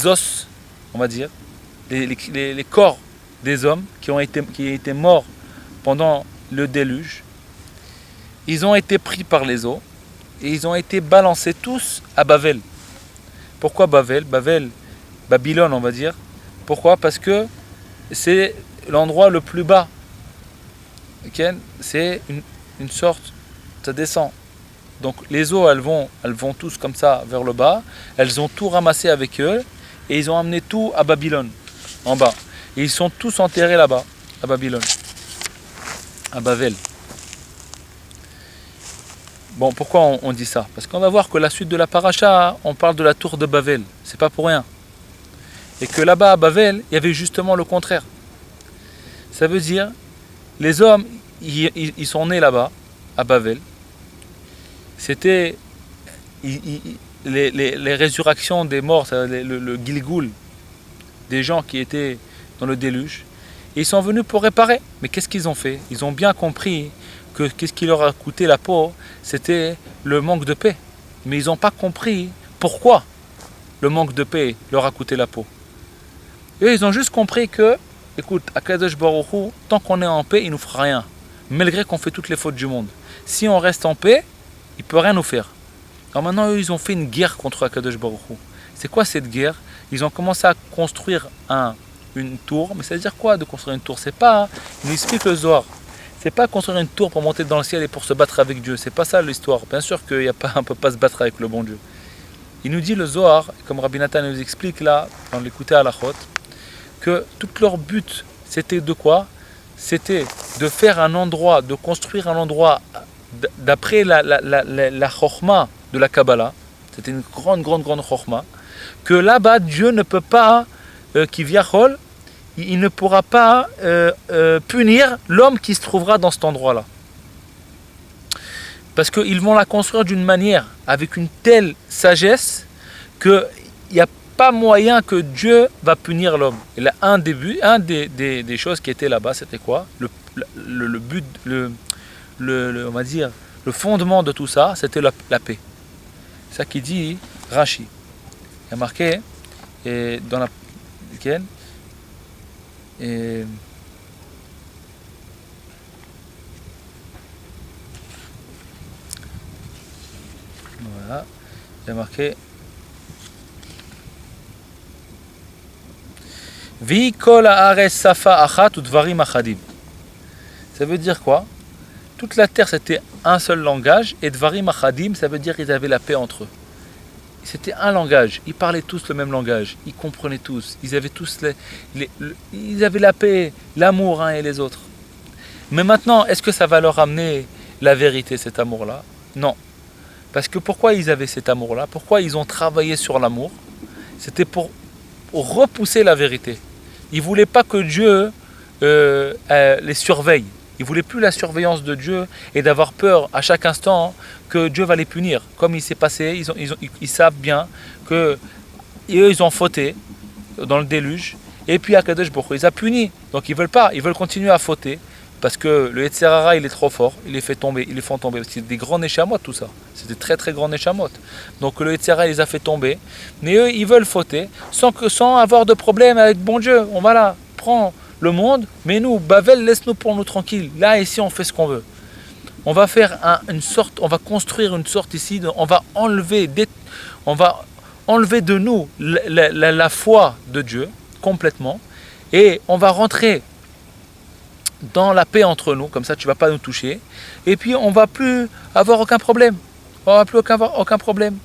os, on va dire, les corps des hommes qui étaient morts pendant le déluge, ils ont été pris par les eaux et ils ont été balancés tous à Bavel. Pourquoi Bavel? Babylone, on va dire. Pourquoi? Parce que c'est l'endroit le plus bas. Okay? C'est une sorte, ça descend. Donc les eaux, elles vont tous comme ça vers le bas. Elles ont tout ramassé avec eux et ils ont amené tout à Babylone, en bas. Et ils sont tous enterrés là-bas, à Babylone, à Bavel. Bon, pourquoi on dit ça? Parce qu'on va voir que la suite de la paracha, on parle de la tour de Bavel. C'est pas pour rien. Et que là-bas, à Bavel, il y avait justement le contraire. Ça veut dire, les hommes, ils sont nés là-bas, à Bavel. C'était les résurrections des morts, le Gilgoul, des gens qui étaient dans le déluge. Et ils sont venus pour réparer. Mais qu'est-ce qu'ils ont fait? Ils ont bien compris que qu'est-ce qui leur a coûté la peau, c'était le manque de paix. Mais ils n'ont pas compris pourquoi le manque de paix leur a coûté la peau. Et ils ont juste compris que, écoute, Akadosh Baruch Hu, tant qu'on est en paix, il ne nous fera rien. Malgré qu'on fait toutes les fautes du monde. Si on reste en paix, il ne peut rien nous faire. Alors maintenant, eux, ils ont fait une guerre contre Akadosh Baruch Hu. C'est quoi cette guerre? Ils ont commencé à construire une tour. Mais ça veut dire quoi de construire une tour? C'est pas, il nous explique le Zohar. C'est pas construire une tour pour monter dans le ciel et pour se battre avec Dieu. C'est pas ça l'histoire. Bien sûr qu'on ne peut pas se battre avec le bon Dieu. Il nous dit le Zohar, comme Rabbi Nathan nous explique là, dans l'écouter à la chôte, que tout leur but, c'était de quoi? C'était de faire un endroit, de construire un endroit d'après la chorma de la Kabbalah. C'était une grande chorma. Que là-bas, Dieu ne peut pas, qui viachol, il ne pourra pas punir l'homme qui se trouvera dans cet endroit-là. Parce qu'ils vont la construire d'une manière, avec une telle sagesse, qu'il n'y a pas moyen que Dieu va punir l'homme. Et là, un des choses qui étaient là-bas, c'était quoi? Le but, on va dire, le fondement de tout ça, c'était la paix. C'est ça qui dit Rashi. Il y a marqué dans la et voilà, il y a marqué Vi kol haaretz safa achat udvarim achadim. Ça veut dire quoi? Toute la terre c'était un seul langage et dvarim achadim, ça veut dire qu'ils avaient la paix entre eux. C'était un langage, ils parlaient tous le même langage, ils comprenaient tous, ils avaient tous ils avaient la paix, l'amour un et les autres. Mais maintenant, est-ce que ça va leur amener la vérité, cet amour-là? Non. Parce que pourquoi ils avaient cet amour-là? Pourquoi ils ont travaillé sur l'amour? C'était pour repousser la vérité. Ils ne voulaient pas que Dieu les surveille. Ils ne voulaient plus la surveillance de Dieu et d'avoir peur à chaque instant que Dieu va les punir. Comme il s'est passé, ils savent bien que eux, ils ont fauté dans le déluge. Et puis Akadosh Baruch Hu les a punis. Donc ils ne veulent pas, ils veulent continuer à fauter. Parce que le Yetzer Hara, il est trop fort, ils les font tomber. C'est des grands Neshamot tout ça. C'est des très très grands Neshamot. Donc le Yetzer Hara, il les a fait tomber. Mais eux, ils veulent fauter sans avoir de problème avec bon Dieu. On va là, prends le monde, mais nous, Bavel, laisse-nous pour nous tranquilles. Là, ici, on fait ce qu'on veut. On va faire on va construire une sorte ici, on va enlever de nous la foi de Dieu, complètement. Et on va rentrer dans la paix entre nous, comme ça tu ne vas pas nous toucher, et puis on ne va plus avoir aucun problème. On va plus avoir aucun problème.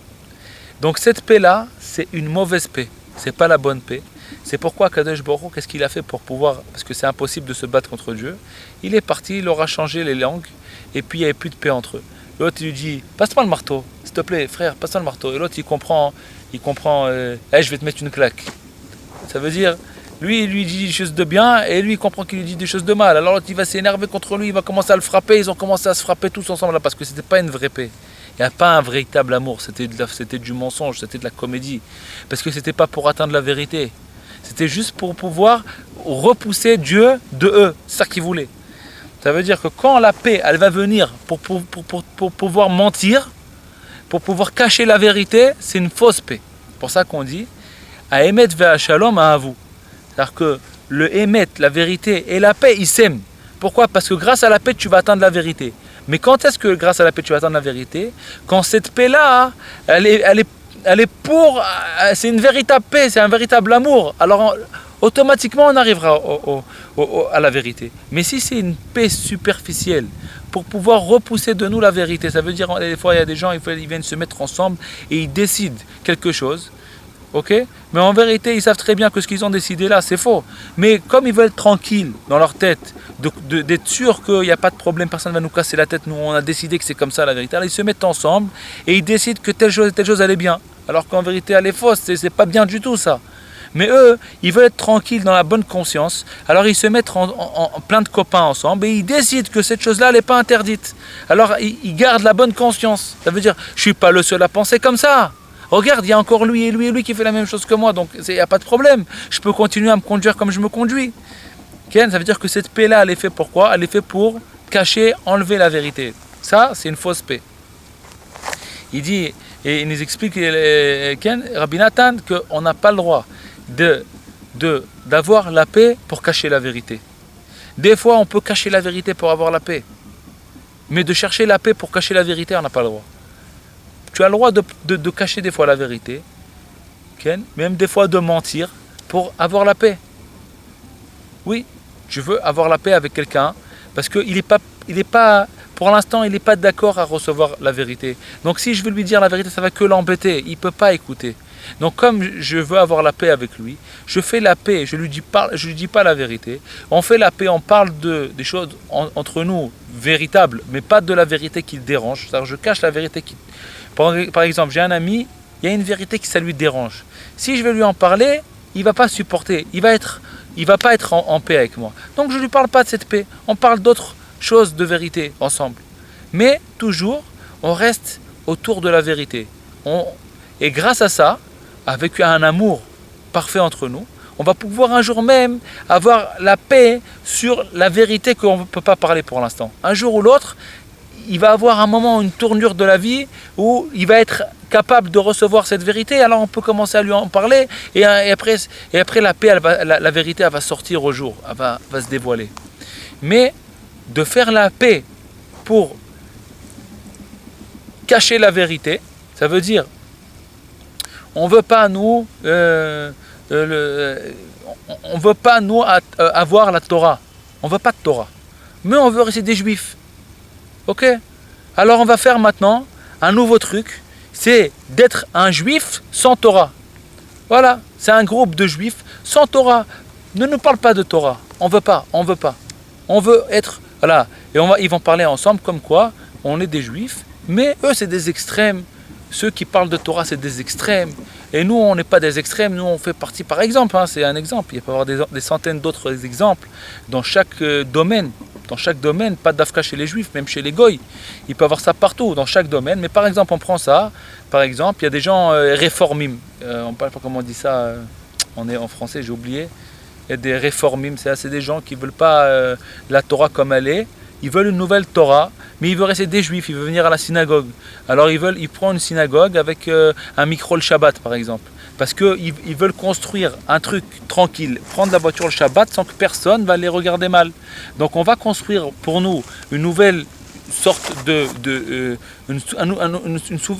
Donc cette paix-là, c'est une mauvaise paix, c'est pas la bonne paix. C'est pourquoi Kadosh Baruch Hu, qu'est-ce qu'il a fait pour pouvoir, parce que c'est impossible de se battre contre Dieu, il est parti, il leur a changé les langues, et puis il n'y avait plus de paix entre eux. L'autre il lui dit, passe-moi le marteau, s'il te plaît frère, passe-moi le marteau. Et l'autre il comprend, je vais te mettre une claque. Ça veut dire, lui, il lui dit des choses de bien et lui, il comprend qu'il lui dit des choses de mal. Alors il va s'énerver contre lui, il va commencer à le frapper. Ils ont commencé à se frapper tous ensemble là parce que c'était pas une vraie paix. Il n'y a pas un véritable amour, c'était du mensonge, c'était de la comédie. Parce que c'était pas pour atteindre la vérité. C'était juste pour pouvoir repousser Dieu de eux. C'est ça qu'ils voulaient. Ça veut dire que quand la paix, elle va venir pour pouvoir mentir, pour pouvoir cacher la vérité, c'est une fausse paix. C'est pour ça qu'on dit à Emet ve'a Shalom à vous. C'est-à-dire que le Emet, la vérité et la paix, ils s'aiment. Pourquoi? Parce que grâce à la paix, tu vas atteindre la vérité. Mais quand est-ce que grâce à la paix, tu vas atteindre la vérité? Quand cette paix-là, elle est pour... C'est une véritable paix, c'est un véritable amour. Alors, automatiquement, on arrivera à la vérité. Mais si c'est une paix superficielle, pour pouvoir repousser de nous la vérité, ça veut dire, des fois, il y a des gens, ils viennent se mettre ensemble et ils décident quelque chose. Ok? Mais en vérité, ils savent très bien que ce qu'ils ont décidé là, c'est faux. Mais comme ils veulent être tranquilles dans leur tête, d'être sûrs qu'il n'y a pas de problème, personne ne va nous casser la tête, nous on a décidé que c'est comme ça la vérité. Alors ils se mettent ensemble et ils décident que telle chose elle est bien. Alors qu'en vérité elle est fausse, c'est pas bien du tout ça. Mais eux, ils veulent être tranquilles dans la bonne conscience. Alors ils se mettent en plein de copains ensemble et ils décident que cette chose-là, elle n'est pas interdite. Alors ils gardent la bonne conscience. Ça veut dire, je ne suis pas le seul à penser comme ça. Regarde, il y a encore lui et lui et lui qui fait la même chose que moi, donc il n'y a pas de problème. Je peux continuer à me conduire comme je me conduis. Okay? Ça veut dire que cette paix-là, elle est faite pour quoi? Elle est faite pour cacher, enlever la vérité. Ça, c'est une fausse paix. Il dit, et il nous explique, Rabbi Nathan, qu'on n'a pas le droit d'avoir la paix pour cacher la vérité. Des fois, on peut cacher la vérité pour avoir la paix. Mais de chercher la paix pour cacher la vérité, on n'a pas le droit. Tu as le droit de cacher des fois la vérité, même des fois de mentir pour avoir la paix. Oui, je veux avoir la paix avec quelqu'un parce qu'il est pas, pour l'instant, il n'est pas d'accord à recevoir la vérité. Donc si je veux lui dire la vérité, ça va que l'embêter. Il ne peut pas écouter. Donc comme je veux avoir la paix avec lui, je fais la paix, je lui dis pas la vérité. On fait la paix, on parle des choses entre nous véritables, mais pas de la vérité qui le dérange. C'est-à-dire je cache la vérité qui... Par exemple, j'ai un ami, il y a une vérité qui ça lui dérange. Si je vais lui en parler, il ne va pas supporter, il va pas être en paix avec moi. Donc je ne lui parle pas de cette paix, on parle d'autres choses de vérité ensemble. Mais toujours, on reste autour de la vérité. Et grâce à ça, avec un amour parfait entre nous. On va pouvoir un jour même avoir la paix sur la vérité qu'on ne peut pas parler pour l'instant. Un jour ou l'autre, il va avoir un moment, une tournure de la vie où il va être capable de recevoir cette vérité. Alors on peut commencer à lui en parler et après la paix, la vérité, elle va sortir au jour, elle va se dévoiler. Mais de faire la paix pour cacher la vérité, ça veut dire on veut pas nous on veut pas nous avoir la Torah, on veut pas de Torah, mais on veut rester des juifs. Ok? Alors on va faire maintenant un nouveau truc, c'est d'être un juif sans Torah. Voilà, c'est un groupe de juifs sans Torah. Ne nous parle pas de Torah, on veut pas. On veut être, voilà, et ils vont parler ensemble comme quoi on est des juifs, mais eux c'est des extrêmes. Ceux qui parlent de Torah c'est des extrêmes. Et nous on n'est pas des extrêmes, nous on fait partie par exemple, c'est un exemple, il peut y avoir des centaines d'autres exemples dans chaque domaine. Dans chaque domaine, pas d'afka chez les juifs, même chez les goïs. Il peut y avoir ça partout, dans chaque domaine. Mais par exemple, on prend ça, par exemple, il y a des gens réformim. On ne parle pas comment on dit ça, on est en français, j'ai oublié. Il y a des réformim, c'est des gens qui ne veulent pas la Torah comme elle est. Ils veulent une nouvelle Torah, mais ils veulent rester des juifs, ils veulent venir à la synagogue. Alors ils prennent une synagogue avec un micro le Shabbat, par exemple. Parce qu'ils veulent construire un truc tranquille, prendre la voiture le Shabbat sans que personne va les regarder mal. Donc on va construire pour nous une nouvelle sorte une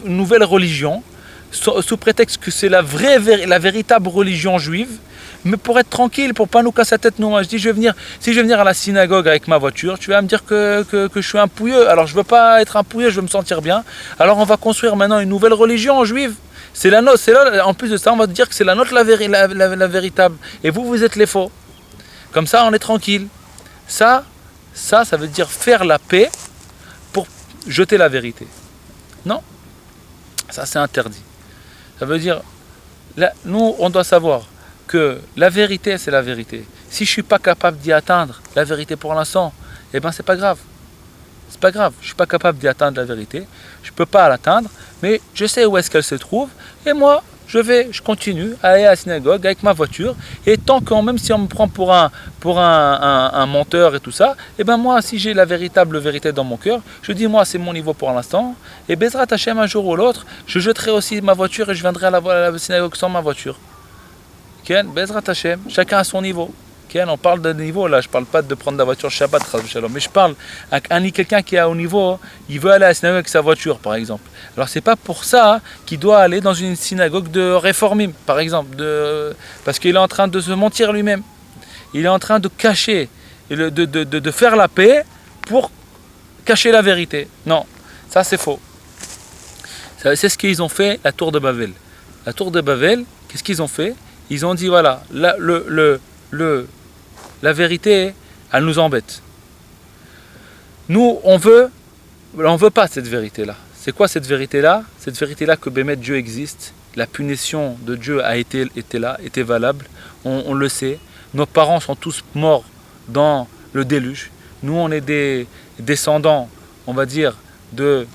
nouvelle religion, sous prétexte que c'est la véritable religion juive, mais pour être tranquille, pour pas nous casser la tête, nous. Moi, je dis, si je vais venir à la synagogue avec ma voiture, tu vas me dire que je suis un pouilleux. Alors je veux pas être un pouilleux, je veux me sentir bien. Alors on va construire maintenant une nouvelle religion juive. C'est la nôtre, en plus de ça, on va te dire que c'est la nôtre la véritable. Et vous êtes les faux. Comme ça, on est tranquille. Ça veut dire faire la paix pour jeter la vérité. Non, ça c'est interdit. Ça veut dire, nous, on doit savoir que la vérité, c'est la vérité. Si je ne suis pas capable d'y atteindre la vérité pour l'instant, eh ben c'est pas grave. C'est pas grave, je ne suis pas capable d'y atteindre la vérité. Je ne peux pas l'atteindre, mais je sais où est-ce qu'elle se trouve. Et moi, je continue à aller à la synagogue avec ma voiture. Et tant que, même si on me prend pour un menteur et tout ça, et ben moi, si j'ai la véritable vérité dans mon cœur, je dis moi, c'est mon niveau pour l'instant. Et Bezrat Hashem, un jour ou l'autre, je jetterai aussi ma voiture et je viendrai à la synagogue sans ma voiture. Ken, Bezrat Hashem, chacun à son niveau. Ken, on parle de niveau là, je parle pas de prendre la voiture Shabbat, mais je parle à quelqu'un qui est à haut niveau, il veut aller à la synagogue avec sa voiture par exemple. Alors c'est pas pour ça qu'il doit aller dans une synagogue de réformim par exemple, parce qu'il est en train de se mentir lui-même. Il est en train de cacher, de faire la paix pour cacher la vérité. Non, ça c'est faux. C'est ce qu'ils ont fait la tour de Babel. La tour de Babel, qu'est-ce qu'ils ont fait? Ils ont dit voilà, la vérité, elle nous embête. Nous, on veut pas cette vérité-là. C'est quoi cette vérité-là? Cette vérité-là que Bémet Dieu existe, la punition de Dieu a été là, était valable. On le sait. Nos parents sont tous morts dans le déluge. Nous, on est des descendants, on va dire, de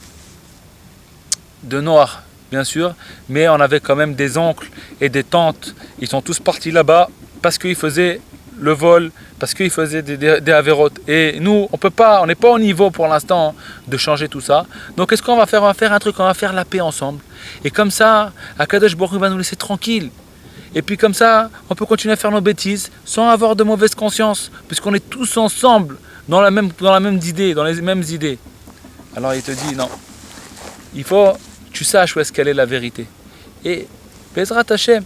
Noach, bien sûr, mais on avait quand même des oncles et des tantes. Ils sont tous partis là-bas parce qu'ils faisaient le vol, parce qu'ils faisaient des avérotes. Et nous, on n'est pas au niveau pour l'instant de changer tout ça. Donc qu'est-ce qu'on va faire? On va faire un truc, on va faire la paix ensemble. Et comme ça, Akadosh Baruch Hu va nous laisser tranquilles. Et puis comme ça, on peut continuer à faire nos bêtises sans avoir de mauvaise conscience, puisqu'on est tous ensemble dans la même idée, dans les mêmes idées. Alors il te dit non, il faut que tu saches où est-ce qu'elle est la vérité. Et Bezrat Hashem,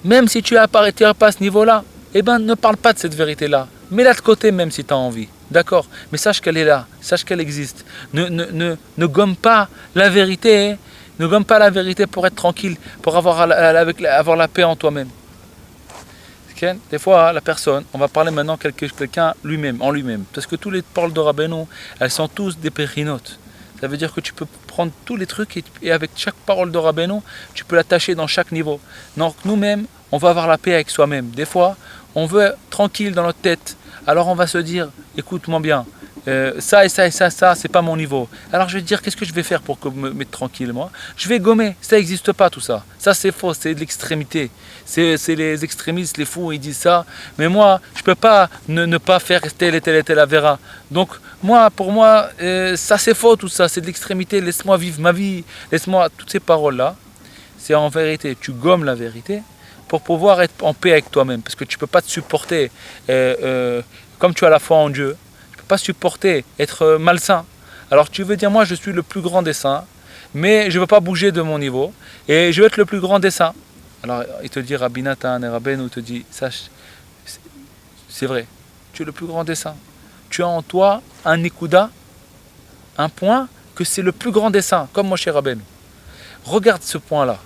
même si tu n'arrives pas à ce niveau-là, eh ben ne parle pas de cette vérité-là. Mets-la de côté même si tu as envie. D'accord? Mais sache qu'elle est là, sache qu'elle existe. Ne gomme pas la vérité. Ne gomme pas la vérité pour être tranquille, pour avoir la paix en toi-même. Okay? Des fois, la personne, on va parler maintenant de quelqu'un en lui-même. Parce que tous les paroles de Rabbeinu, elles sont tous des périnotes. Ça veut dire que tu peux prendre tous les trucs et avec chaque parole de Rabbeinu, tu peux l'attacher dans chaque niveau. Donc nous-mêmes, on va avoir la paix avec soi-même. Des fois, on veut être tranquille dans notre tête. Alors on va se dire, écoute-moi bien, ça et ça et ça, ça, c'est pas mon niveau. Alors je vais te dire, qu'est-ce que je vais faire pour me mettre tranquille, moi? Je vais gommer, ça n'existe pas tout ça. Ça c'est faux, c'est de l'extrémité. C'est les extrémistes, les fous, ils disent ça. Mais moi, je peux pas ne pas faire telle et telle avéra. Donc moi, pour moi, ça c'est faux tout ça, c'est de l'extrémité. Laisse-moi vivre ma vie, laisse-moi toutes ces paroles-là. C'est en vérité, tu gommes la vérité pour pouvoir être en paix avec toi-même. Parce que tu peux pas te supporter comme tu as la foi en Dieu. Pas supporter, être malsain. Alors tu veux dire, moi je suis le plus grand des saints, mais je ne veux pas bouger de mon niveau, et je veux être le plus grand des saints. Alors il te dit, Rabbi Nathan et Rabbeinu te dit, sache, c'est vrai, tu es le plus grand des saints. Tu as en toi un nikuda, un point, que c'est le plus grand des saints, comme Moshe Rabbeinu. Regarde ce point-là.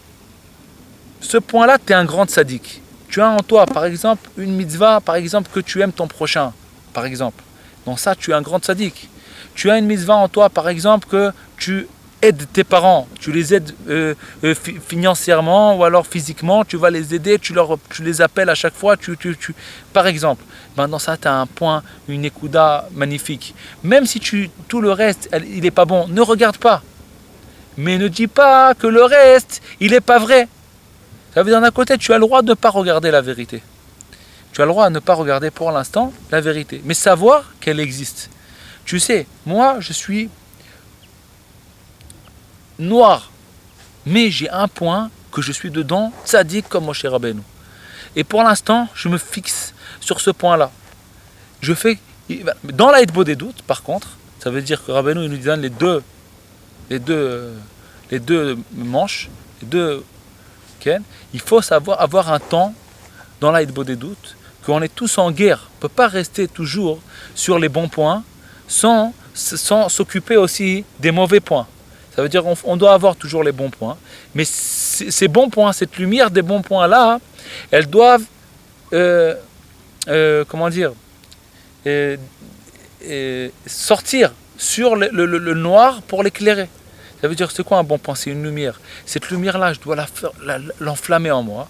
Ce point-là, tu es un grand tzaddik. Tu as en toi, par exemple, une mitzvah, par exemple, que tu aimes ton prochain, par exemple. Donc ça, tu es un grand tzaddik. Tu as une mitzvah en toi, par exemple, que tu aides tes parents, tu les aides financièrement ou alors physiquement, tu vas les aider, tu les appelles à chaque fois, par exemple. Ben dans ça, tu as un point, une ékouda magnifique. Même si tout le reste, il n'est pas bon, ne regarde pas. Mais ne dis pas que le reste, il n'est pas vrai. Ça veut dire d'un côté, tu as le droit de ne pas regarder la vérité. Tu as le droit de ne pas regarder pour l'instant la vérité, mais savoir qu'elle existe. Tu sais, moi je suis noir, mais j'ai un point que je suis dedans, tzaddik comme Moshe Rabbeinu. Et pour l'instant, je me fixe sur ce point-là. Je fais dans la Hitbo des doutes, par contre, ça veut dire que Rabbeinu il nous donne les deux manches, les deux. Il faut savoir avoir un temps dans la Hitbo des doutes. Qu'on est tous en guerre, on ne peut pas rester toujours sur les bons points sans s'occuper aussi des mauvais points. Ça veut dire qu'on doit avoir toujours les bons points, mais ces bons points, cette lumière des bons points-là, elles doivent, sortir sur le noir pour l'éclairer. Ça veut dire, c'est quoi un bon point? C'est une lumière. Cette lumière-là, je dois l'enflammer en moi,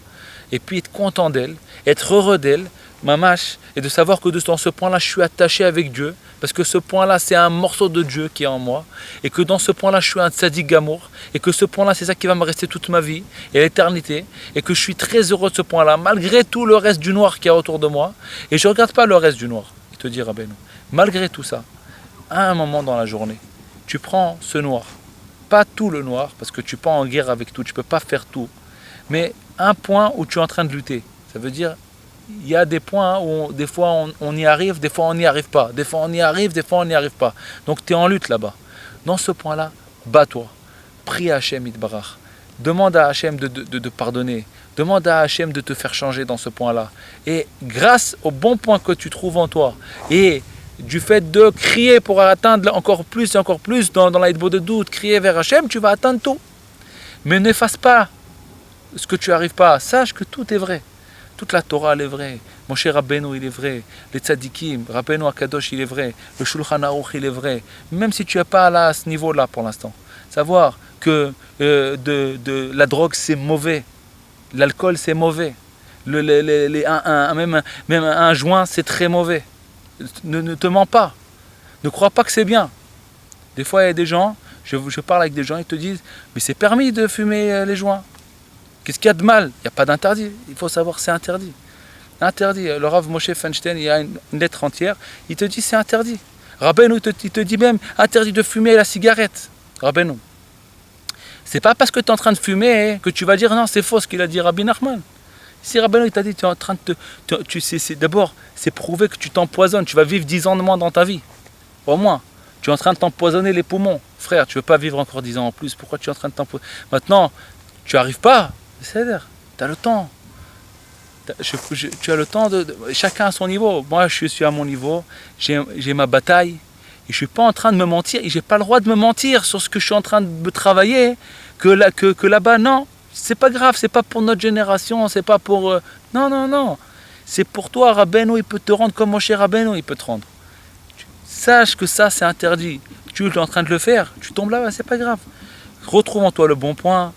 et puis être content d'elle, être heureux d'elle, mamash, et de savoir que dans ce point-là, je suis attaché avec Dieu, parce que ce point-là, c'est un morceau de Dieu qui est en moi, et que dans ce point-là, je suis un tzaddik gamour, et que ce point-là, c'est ça qui va me rester toute ma vie, et l'éternité, et que je suis très heureux de ce point-là, malgré tout le reste du noir qui est autour de moi, et je ne regarde pas le reste du noir, il te dit Rabbeinu. Malgré tout ça, à un moment dans la journée, tu prends ce noir, pas tout le noir, parce que tu n'es pas en guerre avec tout, tu ne peux pas faire tout, mais un point où tu es en train de lutter. Ça veut dire, il y a des points où des fois on y arrive, des fois on n'y arrive pas. Des fois on y arrive, des fois on n'y arrive pas. Donc tu es en lutte là-bas. Dans ce point-là, bats-toi. Prie à Hachem Yitbarach. Demande à Hachem de pardonner. Demande à Hachem de te faire changer dans ce point-là. Et grâce au bon point que tu trouves en toi, et du fait de crier pour atteindre encore plus et encore plus dans la Hitbo de doute, crier vers Hachem, tu vas atteindre tout. Mais n'efface pas ce que tu n'arrives pas. Sache que tout est vrai. Toute la Torah, elle est vraie. Moshe Rabbeinu, il est vrai. Les tzadikim, Rabbeinu Akadosh, il est vrai. Le Shulchan Aruch, il est vrai. Même si tu n'es pas là à ce niveau-là pour l'instant. Savoir que la drogue, c'est mauvais. L'alcool, c'est mauvais. Même un joint, c'est très mauvais. Ne te mens pas. Ne crois pas que c'est bien. Des fois, il y a des gens, je parle avec des gens, ils te disent, mais c'est permis de fumer les joints. Qu'est-ce qu'il y a de mal? Il n'y a pas d'interdit. Il faut savoir que c'est interdit. Interdit. Le Rav Moshe Feinstein, il y a une lettre entière. Il te dit c'est interdit. Rabbeinu, il te dit même interdit de fumer la cigarette. Rabbeinu. C'est pas parce que tu es en train de fumer que tu vas dire non, c'est faux ce qu'il a dit Rabbi Nachman. Si Rabbeinu t'a dit tu es en train de d'abord, c'est prouvé que tu t'empoisonnes. Tu vas vivre 10 ans de moins dans ta vie. Au moins. Tu es en train de t'empoisonner les poumons. Frère, tu ne veux pas vivre encore 10 ans en plus. Pourquoi tu es en train de t'empoisonner? Maintenant, tu n'arrives pas. C'est-à-dire, tu as le temps. Tu as le temps chacun à son niveau. Moi, je suis à mon niveau. J'ai ma bataille. Et je ne suis pas en train de me mentir. Et je n'ai pas le droit de me mentir sur ce que je suis en train de me travailler. Que là-bas, non. C'est pas grave. C'est pas pour notre génération. C'est pas pour... Non. C'est pour toi, Rabbeinu. Il peut te rendre comme Moshe Rabbeinu. Il peut te rendre. Sache que ça, c'est interdit. Tu es en train de le faire. Tu tombes là-bas. C'est pas grave. Retrouve en toi le bon point.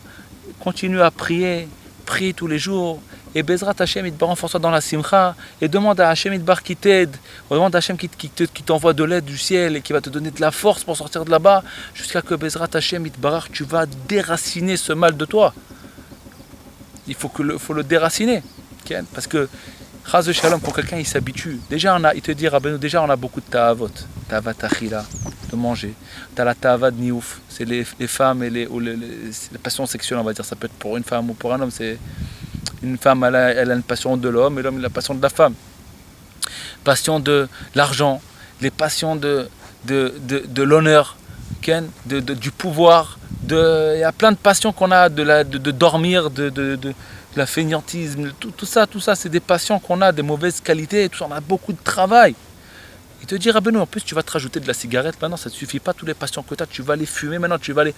Continue à prier, prie tous les jours et Bezrat Hashem, il te renforce dans la simcha, et demande à Hashem Idbar qui t'aide, demande à Hashem qui t'envoie de l'aide du ciel et qui va te donner de la force pour sortir de là-bas, jusqu'à que Bezrat Hashem Idbar, tu vas déraciner ce mal de toi. Il faut le déraciner, okay? Parce que Chaz de Shalom, pour quelqu'un, il s'habitue. Déjà, il te dit, Rabbeinu, déjà on a beaucoup de ta'avot, ta'avat achila, de manger. Tu as la ta'avat de niouf, c'est les femmes et les passions sexuelles, on va dire. Ça peut être pour une femme ou pour un homme. C'est une femme, elle a une passion de l'homme et l'homme, il a la passion de la femme. Passion de l'argent, les passions de l'honneur, du pouvoir. Il y a plein de passions qu'on a, de dormir, de la fainéantisme, tout ça, c'est des passions qu'on a, des mauvaises qualités, tout ça, on a beaucoup de travail. Il te dit, Rabbeinu, en plus tu vas te rajouter de la cigarette, maintenant ça ne suffit pas, toutes les passions que tu vas les fumer, maintenant tu vas les...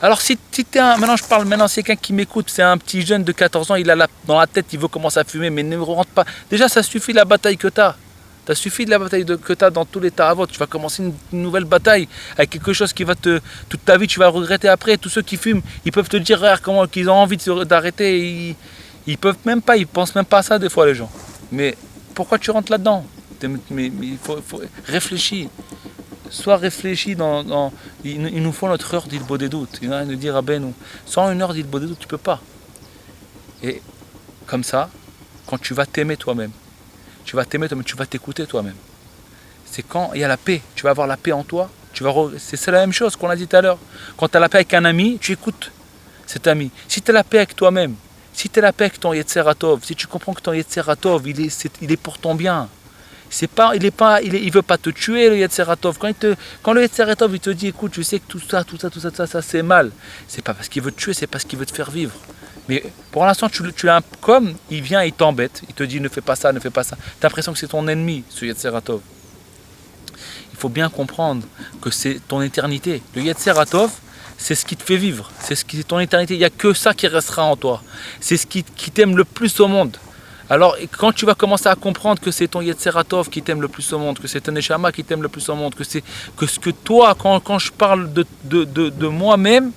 Alors si tu es maintenant je parle, maintenant c'est quelqu'un qui m'écoute, c'est un petit jeune de 14 ans, il a dans la tête, il veut commencer à fumer, mais ne rentre pas. Déjà ça suffit la bataille que tu as. Ça suffit de la bataille que tu as dans tous les ta'avot. Tu vas commencer une nouvelle bataille avec quelque chose qui va toute ta vie, tu vas regretter après. Tous ceux qui fument, ils peuvent te dire comment qu'ils ont envie d'arrêter. Ils peuvent même pas, ils pensent même pas à ça des fois les gens. Mais pourquoi tu rentres là-dedans? Mais il faut réfléchir. Sois réfléchi il nous faut notre heure d'Ilbo des doutes. Il y en a qui nous disent, Rabbeinu, sans une heure d'Ilbo des doutes, tu peux pas. Et comme ça, quand tu vas t'aimer toi-même, tu vas t'écouter toi-même. C'est quand il y a la paix, tu vas avoir la paix en toi. C'est la même chose qu'on a dit tout à l'heure. Quand tu as la paix avec un ami, tu écoutes cet ami. Si tu as la paix avec toi-même, si tu as la paix avec ton Yetzer Hatov, si tu comprends que ton Yetzer Hatov, il est pour ton bien. Il veut pas te tuer le Yetzer Hatov. Quand le Yetzer Hatov il te dit, écoute, je sais que tout ça, c'est mal. C'est pas parce qu'il veut te tuer, c'est parce qu'il veut te faire vivre. Mais pour l'instant, tu l'as comme il vient, il t'embête, il te dit ne fais pas ça, ne fais pas ça. Tu as l'impression que c'est ton ennemi, ce Yetzer Hatov. Il faut bien comprendre que c'est ton éternité. Le Yetzer Hatov, c'est ce qui te fait vivre, c'est ton éternité. Il n'y a que ça qui restera en toi. C'est ce qui t'aime le plus au monde. Alors, quand tu vas commencer à comprendre que c'est ton Yetzer Hatov qui t'aime le plus au monde, que c'est ton Neshama qui t'aime le plus au monde, que ce que toi, quand je parle de moi-même,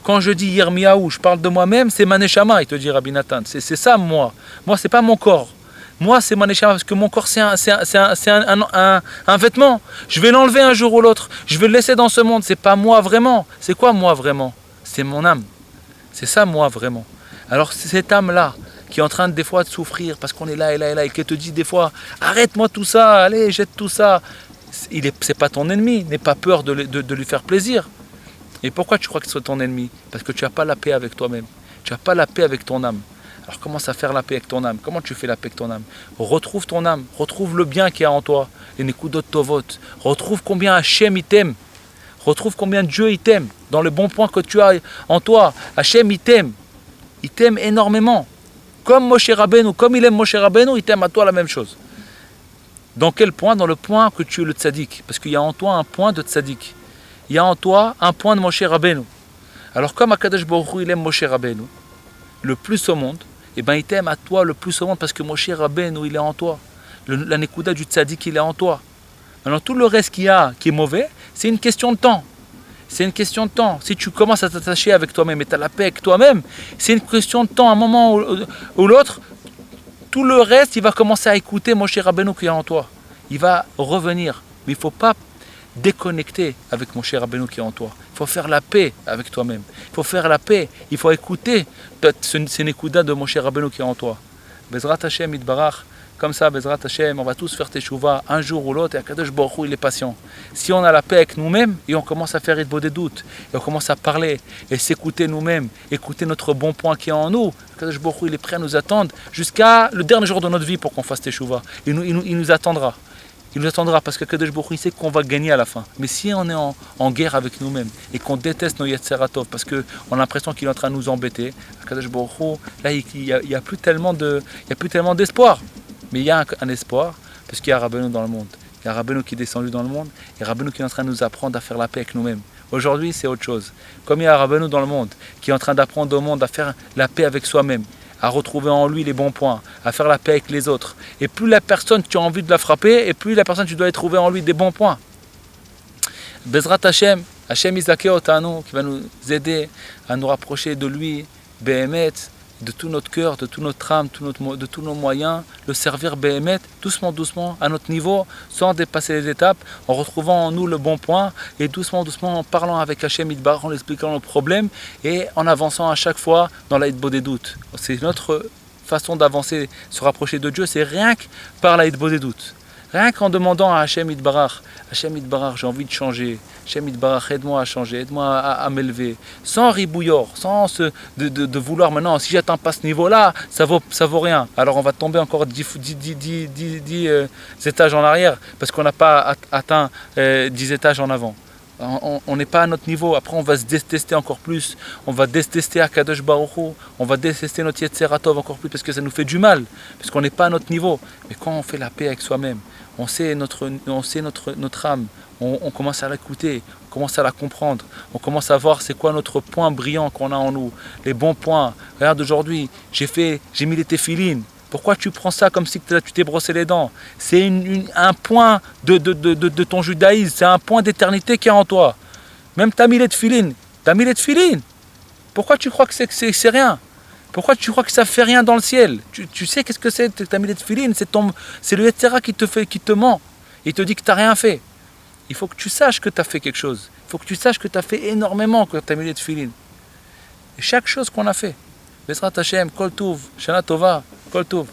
quand je dis Yirmiyahu, je parle de moi-même, c'est ma Neshama, il te dit Rabbi Nathan. C'est ça, moi. Moi, c'est pas mon corps. Moi, c'est ma Neshama, parce que mon corps, c'est un vêtement. Je vais l'enlever un jour ou l'autre. Je vais le laisser dans ce monde. C'est pas moi vraiment. C'est quoi moi vraiment? C'est mon âme. C'est ça, moi vraiment. Alors, c'est cette âme-là qui est en train des fois de souffrir parce qu'on est là et là et là et qui te dit des fois arrête-moi tout ça, allez, jette tout ça. C'est pas ton ennemi. N'aie pas peur de lui faire plaisir. Et pourquoi tu crois que c'est ton ennemi? Parce que tu n'as pas la paix avec toi-même. Tu n'as pas la paix avec ton âme. Alors commence à faire la paix avec ton âme. Comment tu fais la paix avec ton âme? Retrouve ton âme. Retrouve le bien qu'il y a en toi. Les nekudot tovot. Retrouve combien Hachem il t'aime. Retrouve combien Dieu il t'aime. Dans le bon point que tu as en toi. Hachem il t'aime. Il t'aime énormément. Comme Moshe Rabbeinu. Comme il aime Moshe Rabbeinu, il t'aime à toi la même chose. Dans quel point? Dans le point que tu es le tzaddik. Parce qu'il y a en toi un point de tzaddik. Il y a en toi un point de Moshe Rabbeinu. Alors comme Akadosh Baruch Hu, il aime Moshe Rabbeinu, le plus au monde, et ben il t'aime à toi le plus au monde parce que Moshe Rabbeinu, il est en toi. La Nekuda du Tzadik, il est en toi. Alors tout le reste qu'il y a, qui est mauvais, c'est une question de temps. C'est une question de temps. Si tu commences à t'attacher avec toi-même et tu as la paix avec toi-même, c'est une question de temps. À un moment ou l'autre, tout le reste, il va commencer à écouter Moshe Rabbeinu qui est en toi. Il va revenir. Mais il ne faut pas déconnecter avec Moshe Rabbeinu qui est en toi. Il faut faire la paix avec toi-même. Il faut faire la paix. Il faut écouter ces Nekuda de Moshe Rabbeinu qui est en toi. Bezrat Hashem Yitbarach. Comme ça, Bezrat Hashem, on va tous faire Teshuvah un jour ou l'autre, et Akadosh Baruch Hu, il est patient. Si on a la paix avec nous-mêmes, et on commence à faire Idbo des doutes, et on commence à parler, et s'écouter nous-mêmes, écouter notre bon point qui est en nous, Akadosh Baruch Hu, il est prêt à nous attendre jusqu'à le dernier jour de notre vie pour qu'on fasse Teshuvah. Il nous attendra. Il nous attendra parce que Akadosh Baruch Hu, il sait qu'on va gagner à la fin. Mais si on est en guerre avec nous-mêmes, et qu'on déteste nos Yetzer Hatov, parce qu'on a l'impression qu'il est en train de nous embêter, Akadosh Baruch Hu, là, il n'y a plus tellement d'espoir. Mais il y a un espoir, parce qu'il y a Rabbeinu dans le monde. Il y a Rabbeinu qui est descendu dans le monde, et Rabbeinu qui est en train de nous apprendre à faire la paix avec nous-mêmes. Aujourd'hui, c'est autre chose. Comme il y a Rabbeinu dans le monde, qui est en train d'apprendre au monde à faire la paix avec soi-même, à retrouver en lui les bons points, à faire la paix avec les autres. Et plus la personne, tu as envie de la frapper, et plus la personne, tu dois trouver en lui des bons points. Bezrat Hashem, Hashem Izakeh Otanu, qui va nous aider à nous rapprocher de lui, Behemet, de tout notre cœur, de toute notre âme, de tous nos moyens, le servir Béhémet, doucement, doucement, à notre niveau, sans dépasser les étapes, en retrouvant en nous le bon point, et doucement, doucement, en parlant avec Hachem Idbar, en lui expliquant nos problèmes, et en avançant à chaque fois dans l'Aïdbo des doutes. C'est notre façon d'avancer, se rapprocher de Dieu, c'est rien que par l'Aïdbo des doutes. Rien qu'en demandant à Hachem Idbarach, Hachem Idbarach, j'ai envie de changer, Hachem Idbarach, aide-moi à changer, aide-moi à m'élever, sans ribouillor, sans de vouloir maintenant, si j'atteins pas ce niveau-là, ça vaut rien. Alors on va tomber encore 10 étages en arrière, parce qu'on n'a pas atteint 10 étages en avant. On n'est pas à notre niveau. Après, on va se détester encore plus. On va détester Akadosh Baruch Hu. On va détester notre Yetzeratov encore plus parce que ça nous fait du mal, parce qu'on n'est pas à notre niveau. Mais quand on fait la paix avec soi-même, on sait notre âme, on commence à l'écouter, on commence à la comprendre, on commence à voir c'est quoi notre point brillant qu'on a en nous, les bons points. Regarde aujourd'hui, j'ai mis les téphilines. Pourquoi tu prends ça comme si tu t'es brossé les dents? C'est un point de ton judaïsme, c'est un point d'éternité qui est en toi. Même tu as mis les tefilines, Pourquoi tu crois que c'est rien? Pourquoi tu crois que ça fait rien dans le ciel? Tu sais qu'est-ce que c'est? Tu as mis les tefilines, c'est le Yetzera qui te ment. Il te dit que tu n'as rien fait. Il faut que tu saches que tu as fait quelque chose. Il faut que tu saches que tu as fait énormément quand tu as mis les tefilines. Et chaque chose qu'on a fait. Bezrat Hashem, Kol Tov, Shana Tova, Kol Tov.